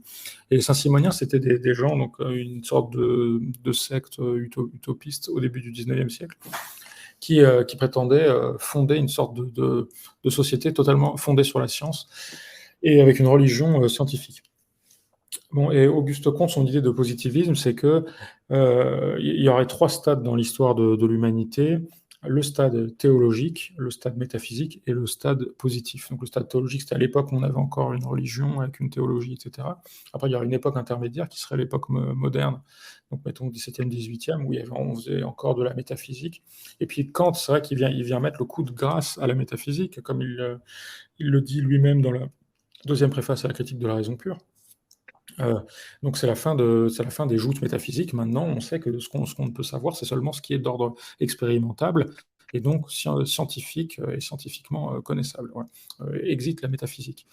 Et les Saint-Simoniens, c'était des gens, donc une sorte de secte utopiste au début du 19e siècle, qui prétendait fonder une sorte de société totalement fondée sur la science et avec une religion scientifique. Bon, et Auguste Comte, son idée de positivisme, c'est que il y aurait trois stades dans l'histoire de l'humanité. le stade théologique, le stade métaphysique et le stade positif. Donc le stade théologique, c'était à l'époque où on avait encore une religion avec une théologie, etc. Après, il y aura une époque intermédiaire qui serait l'époque moderne, donc mettons 17e, 18e, où on faisait encore de la métaphysique. Et puis Kant, c'est vrai qu'il vient mettre le coup de grâce à la métaphysique, comme il le dit lui-même dans la deuxième préface à la critique de la raison pure. Donc c'est la fin des joutes métaphysiques. Maintenant, on sait que ce qu'on ne peut savoir, c'est seulement ce qui est d'ordre expérimentable et donc scientifique et scientifiquement connaissable. Voilà. Exit la métaphysique.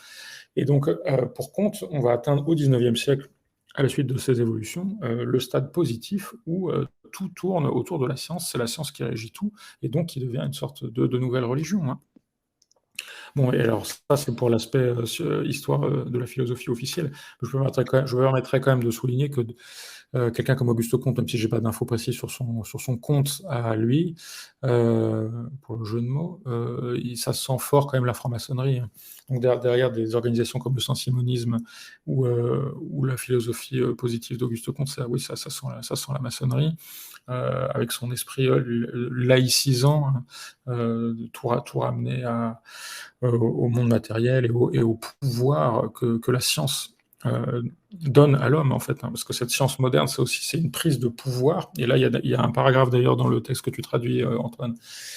Et donc, pour Kant, on va atteindre au XIXe siècle, à la suite de ces évolutions, le stade positif où tout tourne autour de la science. C'est la science qui régit tout et donc qui devient une sorte de nouvelle religion. Hein. Bon, et alors ça, c'est pour l'aspect histoire de la philosophie officielle. Je me permettrai quand même de souligner que quelqu'un comme Auguste Comte, même si j'ai pas d'infos précises sur son compte à lui, pour le jeu de mots, ça sent fort quand même la franc-maçonnerie. Hein. Donc derrière des organisations comme le saint-simonisme ou la philosophie positive d'Auguste Comte, oui, ça sent la maçonnerie, avec son esprit laïcisant, tout ramener au monde matériel et au pouvoir que la science donne à l'homme, en fait, hein, parce que cette science moderne, c'est une prise de pouvoir. Et là, il y a un paragraphe d'ailleurs dans le texte que tu traduis, Antoine,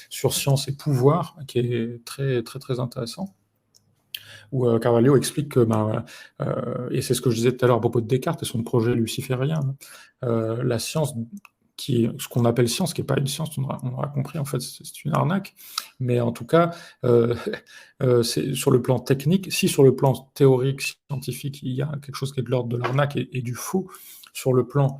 sur science et pouvoir, qui est très, très, très intéressant, où Carvalho explique que, et c'est ce que je disais tout à l'heure à propos de Descartes et son projet luciférien, la science ce qu'on appelle science, qui n'est pas une science, on aura compris, en fait, c'est une arnaque, mais en tout cas, c'est sur le plan technique, si sur le plan théorique, scientifique, il y a quelque chose qui est de l'ordre de l'arnaque et du faux, sur le plan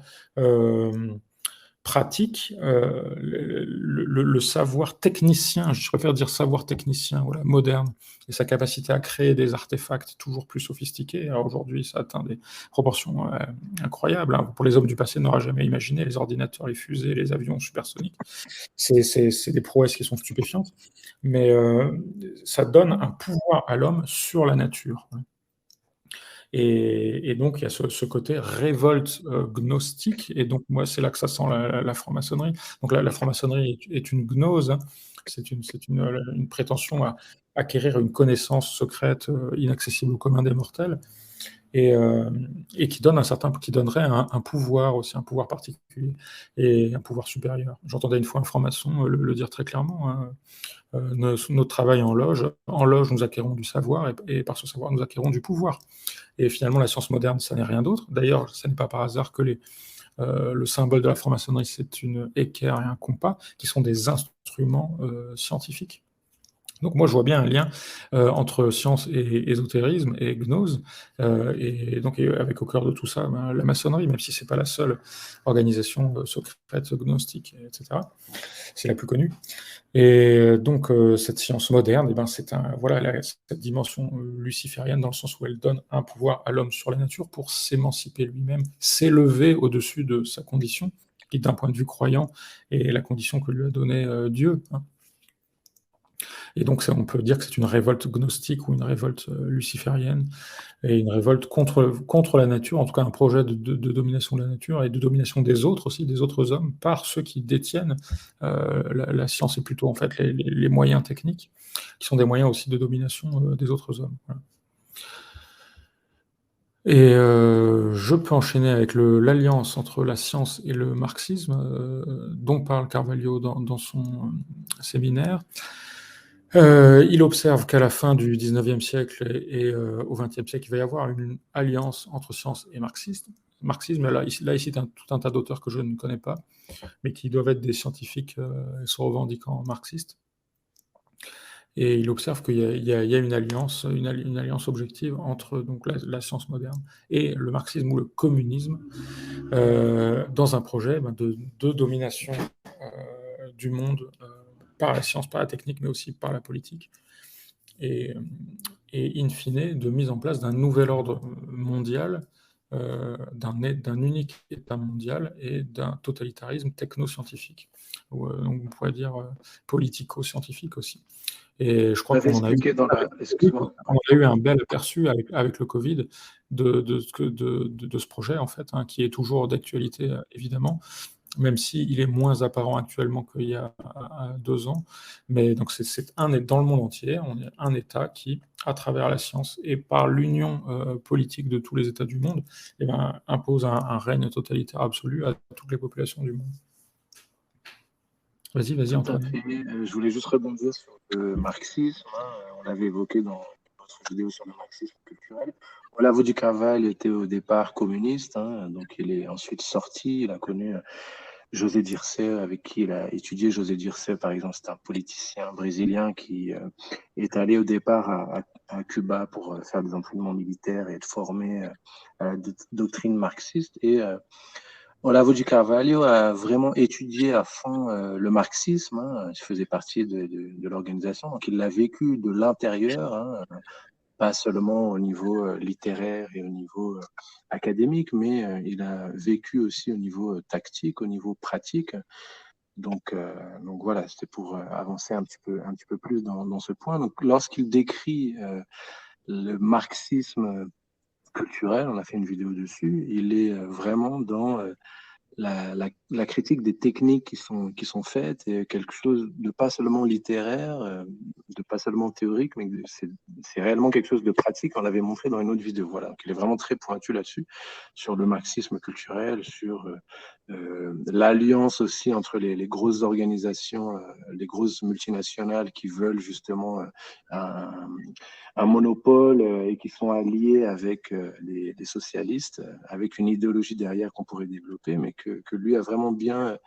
pratique, le savoir technicien, je préfère dire savoir technicien, voilà, moderne, et sa capacité à créer des artefacts toujours plus sophistiqués. Alors aujourd'hui, ça atteint des proportions incroyables. Hein. Pour les hommes du passé, n'auraient jamais imaginé les ordinateurs, les fusées, les avions supersoniques. C'est des prouesses qui sont stupéfiantes, mais ça donne un pouvoir à l'homme sur la nature. Et donc, il y a ce côté révolte gnostique, et donc, moi, c'est là que ça sent la franc-maçonnerie. Donc, la franc-maçonnerie est une gnose, hein. C'est une prétention à acquérir une connaissance secrète inaccessible au commun des mortels, et qui donnerait un pouvoir aussi, un pouvoir particulier, et un pouvoir supérieur. J'entendais une fois un franc-maçon le dire très clairement, hein. Notre travail en loge, nous acquérons du savoir, et par ce savoir, nous acquérons du pouvoir. Et finalement, la science moderne, ça n'est rien d'autre. D'ailleurs, ce n'est pas par hasard que le symbole de la franc-maçonnerie, c'est une équerre et un compas, qui sont des instruments scientifiques. Donc moi, je vois bien un lien entre science et ésotérisme et gnose, et donc avec au cœur de tout ça la maçonnerie, même si c'est pas la seule organisation secrète gnostique, etc. C'est la plus connue. Et donc cette science moderne, eh ben, c'est cette dimension luciférienne, dans le sens où elle donne un pouvoir à l'homme sur la nature pour s'émanciper lui-même, s'élever au-dessus de sa condition, qui d'un point de vue croyant est la condition que lui a donnée Dieu. Hein. Et donc, on peut dire que c'est une révolte gnostique ou une révolte luciférienne, et une révolte contre la nature, en tout cas un projet de domination de la nature et de domination des autres aussi, des autres hommes, par ceux qui détiennent la science, et plutôt en fait les moyens techniques, qui sont des moyens aussi de domination des autres hommes. Voilà. Et je peux enchaîner avec l'alliance entre la science et le marxisme, dont parle Carvalho dans son séminaire. Il observe qu'à la fin du XIXe siècle et au XXe siècle, il va y avoir une alliance entre science et marxisme. Là, il cite tout un tas d'auteurs que je ne connais pas, mais qui doivent être des scientifiques se revendiquant marxistes. Et il observe qu'il y a une alliance objective entre donc, la science moderne et le marxisme ou le communisme, dans un projet de domination du monde par la science, par la technique, mais aussi par la politique, et in fine, de mise en place d'un nouvel ordre mondial, d'un unique État mondial et d'un totalitarisme techno-scientifique, donc on pourrait dire politico-scientifique aussi. Et je crois qu'on a eu un bel aperçu avec le Covid de ce projet, en fait, hein, qui est toujours d'actualité, évidemment, même s'il est moins apparent actuellement qu'il y a 2 ans. Mais donc c'est dans le monde entier, on est un État qui, à travers la science et par l'union politique de tous les États du monde, eh ben, impose un règne totalitaire absolu à toutes les populations du monde. Vas-y, Tout à Antoine. fait. Je voulais juste rebondir sur le marxisme, hein. On l'avait évoqué dans notre vidéo sur le marxisme culturel. Olavo du Carvalho était au départ communiste, hein, donc il est ensuite sorti. Il a connu José Dirceu, avec qui il a étudié. José Dirceu, par exemple, c'est un politicien brésilien qui est allé au départ à Cuba pour faire des entraînements militaires et être formé à la doctrine marxiste. Et Olavo di Carvalho a vraiment étudié à fond le marxisme, hein. Il faisait partie de l'organisation, donc il l'a vécu de l'intérieur, hein, pas seulement au niveau littéraire et au niveau académique, mais il a vécu aussi au niveau tactique, au niveau pratique. Donc voilà, c'était pour avancer un petit peu plus dans ce point. Donc lorsqu'il décrit le marxisme culturel, on a fait une vidéo dessus, il est vraiment dans la critique des techniques qui sont faites et quelque chose de pas seulement littéraire, de pas seulement théorique, mais c'est réellement quelque chose de pratique. On l'avait montré dans une autre vidéo. Voilà, donc il est vraiment très pointu là-dessus, sur le marxisme culturel, sur l'alliance aussi entre les grosses organisations, les grosses multinationales qui veulent justement un, un monopole et qui sont alliés avec les socialistes, avec une idéologie derrière qu'on pourrait développer, mais que lui a vraiment bien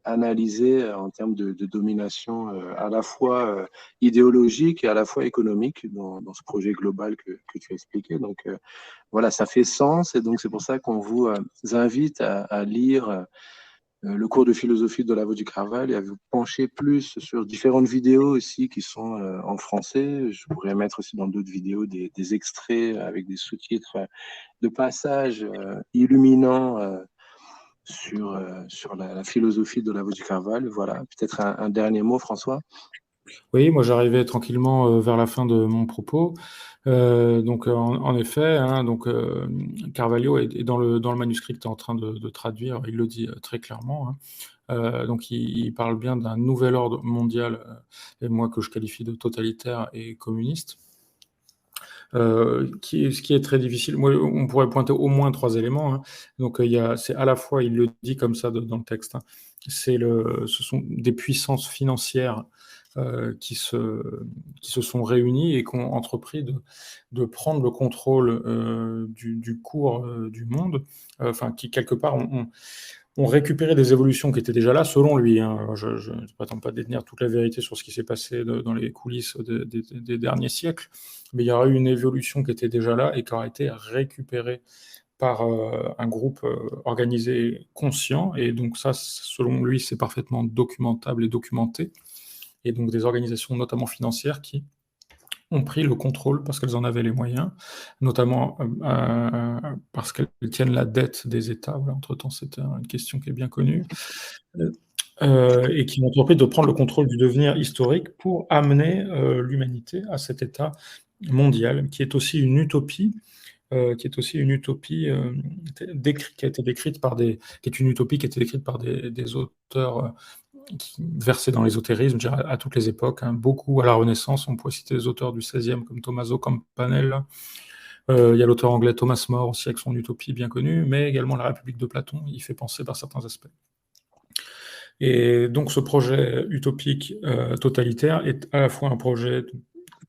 analysé en termes de domination à la fois idéologique et à la fois économique dans ce projet global que tu as expliqué. Donc voilà, ça fait sens et donc c'est pour ça qu'on vous invite à lire le cours de philosophie de Olavo du Carvalho et à vous pencher plus sur différentes vidéos aussi qui sont en français. Je pourrais mettre aussi dans d'autres vidéos des extraits avec des sous-titres de passages illuminants sur la philosophie de Olavo du Carvalho. Voilà, peut-être un dernier mot, François. Oui, moi j'arrivais tranquillement vers la fin de mon propos. Donc en effet, hein, donc Carvalho est dans le manuscrit que tu es en train de traduire, il le dit très clairement, hein. Donc il parle bien d'un nouvel ordre mondial, et moi que je qualifie de totalitaire et communiste. Ce qui est très difficile. Moi, on pourrait pointer au moins 3 éléments, hein. Donc c'est à la fois, il le dit comme ça dans le texte, hein, ce sont des puissances financières qui se sont réunies et qui ont entrepris de prendre le contrôle du cours du monde, enfin qui quelque part ont récupéré des évolutions qui étaient déjà là, selon lui, hein. Je ne prétends pas détenir toute la vérité sur ce qui s'est passé dans les coulisses des derniers siècles, mais il y aura eu une évolution qui était déjà là et qui aura été récupérée par un groupe organisé conscient, et donc ça, selon lui, c'est parfaitement documentable et documenté, et donc des organisations notamment financières qui ont pris le contrôle parce qu'elles en avaient les moyens, notamment parce qu'elles tiennent la dette des États. Voilà, entre-temps, c'est une question qui est bien connue. Et qui ont entrepris de prendre le contrôle du devenir historique pour amener l'humanité à cet état mondial, qui est aussi une utopie, qui a été décrite par des auteurs versés dans l'ésotérisme, je dirais, à toutes les époques, hein. Beaucoup à la Renaissance, on pourrait citer des auteurs du XVIe comme Tommaso Campanella. Il y a l'auteur anglais Thomas More aussi avec son utopie bien connue, mais également la République de Platon, il fait penser par certains aspects. Et donc ce projet utopique totalitaire est à la fois un projet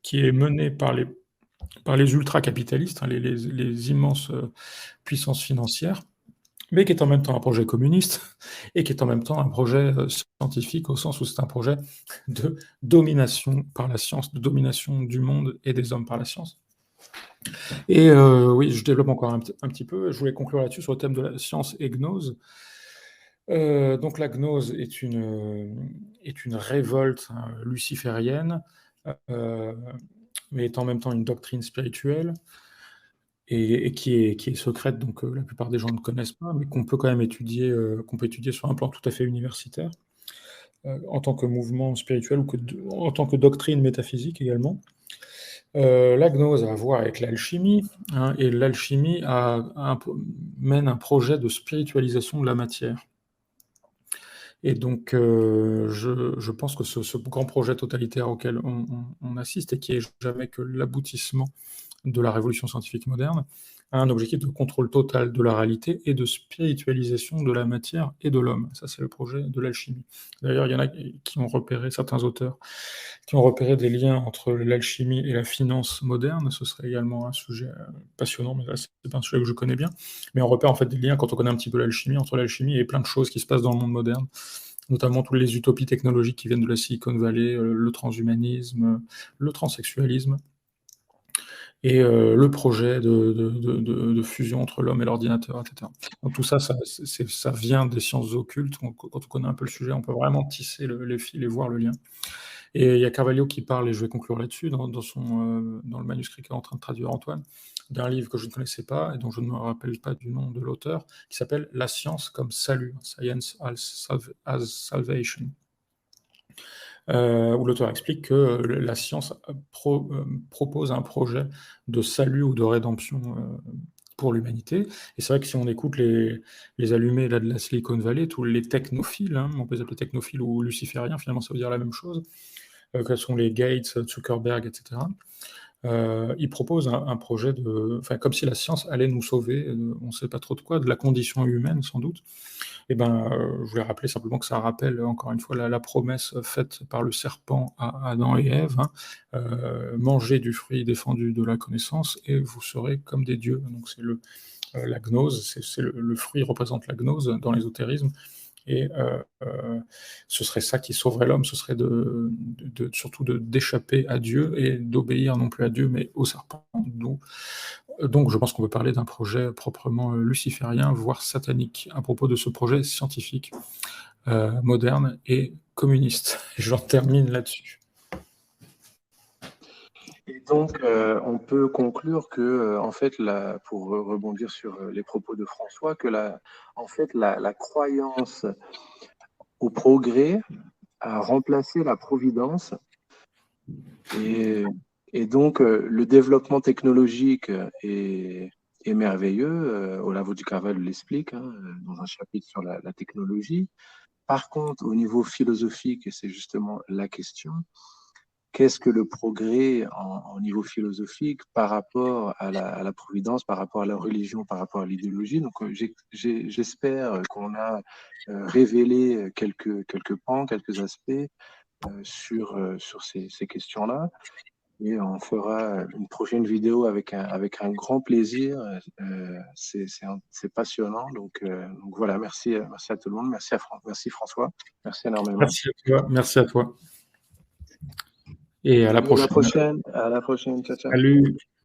qui est mené par les ultra-capitalistes, hein, les immenses puissances financières, mais qui est en même temps un projet communiste et qui est en même temps un projet scientifique, au sens où c'est un projet de domination par la science, de domination du monde et des hommes par la science. Et oui, je développe encore un petit peu. Je voulais conclure là-dessus sur le thème de la science et gnose. Donc la gnose est une révolte, hein, luciférienne, mais est en même temps une doctrine spirituelle et qui est secrète, donc la plupart des gens ne connaissent pas, mais qu'on peut quand même étudier, qu'on peut étudier sur un plan tout à fait universitaire, en tant que mouvement spirituel ou en tant que doctrine métaphysique également. La gnose a à voir avec l'alchimie, hein, et l'alchimie mène un projet de spiritualisation de la matière. Et donc, je pense que ce grand projet totalitaire auquel on assiste et qui est jamais que l'aboutissement de la révolution scientifique moderne, a un objectif de contrôle total de la réalité et de spiritualisation de la matière et de l'homme. Ça, c'est le projet de l'alchimie. D'ailleurs, il y en a qui ont repéré, certains auteurs, qui ont repéré des liens entre l'alchimie et la finance moderne. Ce serait également un sujet passionnant, mais là, c'est pas un sujet que je connais bien. Mais on repère en fait des liens, quand on connaît un petit peu l'alchimie, entre l'alchimie et plein de choses qui se passent dans le monde moderne, notamment toutes les utopies technologiques qui viennent de la Silicon Valley, le transhumanisme, le transsexualisme, et le projet de fusion entre l'homme et l'ordinateur, etc. Donc tout ça, ça vient des sciences occultes. Donc, quand on connaît un peu le sujet, on peut vraiment tisser les fils et voir le lien. Et il y a Carvalho qui parle, et je vais conclure là-dessus, dans le manuscrit qu'est en train de traduire Antoine, d'un livre que je ne connaissais pas et dont je ne me rappelle pas du nom de l'auteur, qui s'appelle La science comme salut, Science as Salvation, où l'auteur explique que la science propose un projet de salut ou de rédemption pour l'humanité. Et c'est vrai que si on écoute les allumés là, de la Silicon Valley, tous les technophiles, hein, on peut les appeler technophiles ou lucifériens, finalement ça veut dire la même chose, que sont les Gates, Zuckerberg, etc., ils proposent un projet comme si la science allait nous sauver, on ne sait pas trop de quoi, de la condition humaine sans doute. Et ben, je voulais rappeler simplement que ça rappelle encore une fois la promesse faite par le serpent à Adam et Ève, hein, mangez du fruit défendu de la connaissance et vous serez comme des dieux. Donc c'est la gnose, le fruit représente la gnose dans l'ésotérisme. Et ce serait ça qui sauverait l'homme, ce serait surtout d'échapper à Dieu et d'obéir non plus à Dieu, mais au serpent. Donc je pense qu'on peut parler d'un projet proprement luciférien, voire satanique, à propos de ce projet scientifique, moderne et communiste. J'en termine là-dessus. Et donc, on peut conclure que, en fait, pour rebondir sur les propos de François, que en fait, la croyance au progrès a remplacé la providence et, et donc le développement technologique est merveilleux. Olavo Di Carvalho l'explique hein, dans un chapitre sur la technologie. Par contre, au niveau philosophique, et c'est justement la question, qu'est-ce que le progrès au niveau philosophique par rapport à la providence, par rapport à la religion, par rapport à l'idéologie. Donc, j'espère qu'on a révélé quelques pans, quelques aspects sur ces questions-là. Et on fera une prochaine vidéo avec un grand plaisir. C'est passionnant. Donc voilà, merci à tout le monde. Merci François. Merci énormément. Merci à toi. Merci à toi. Et à la prochaine. À la prochaine. Ciao, ciao. Salut.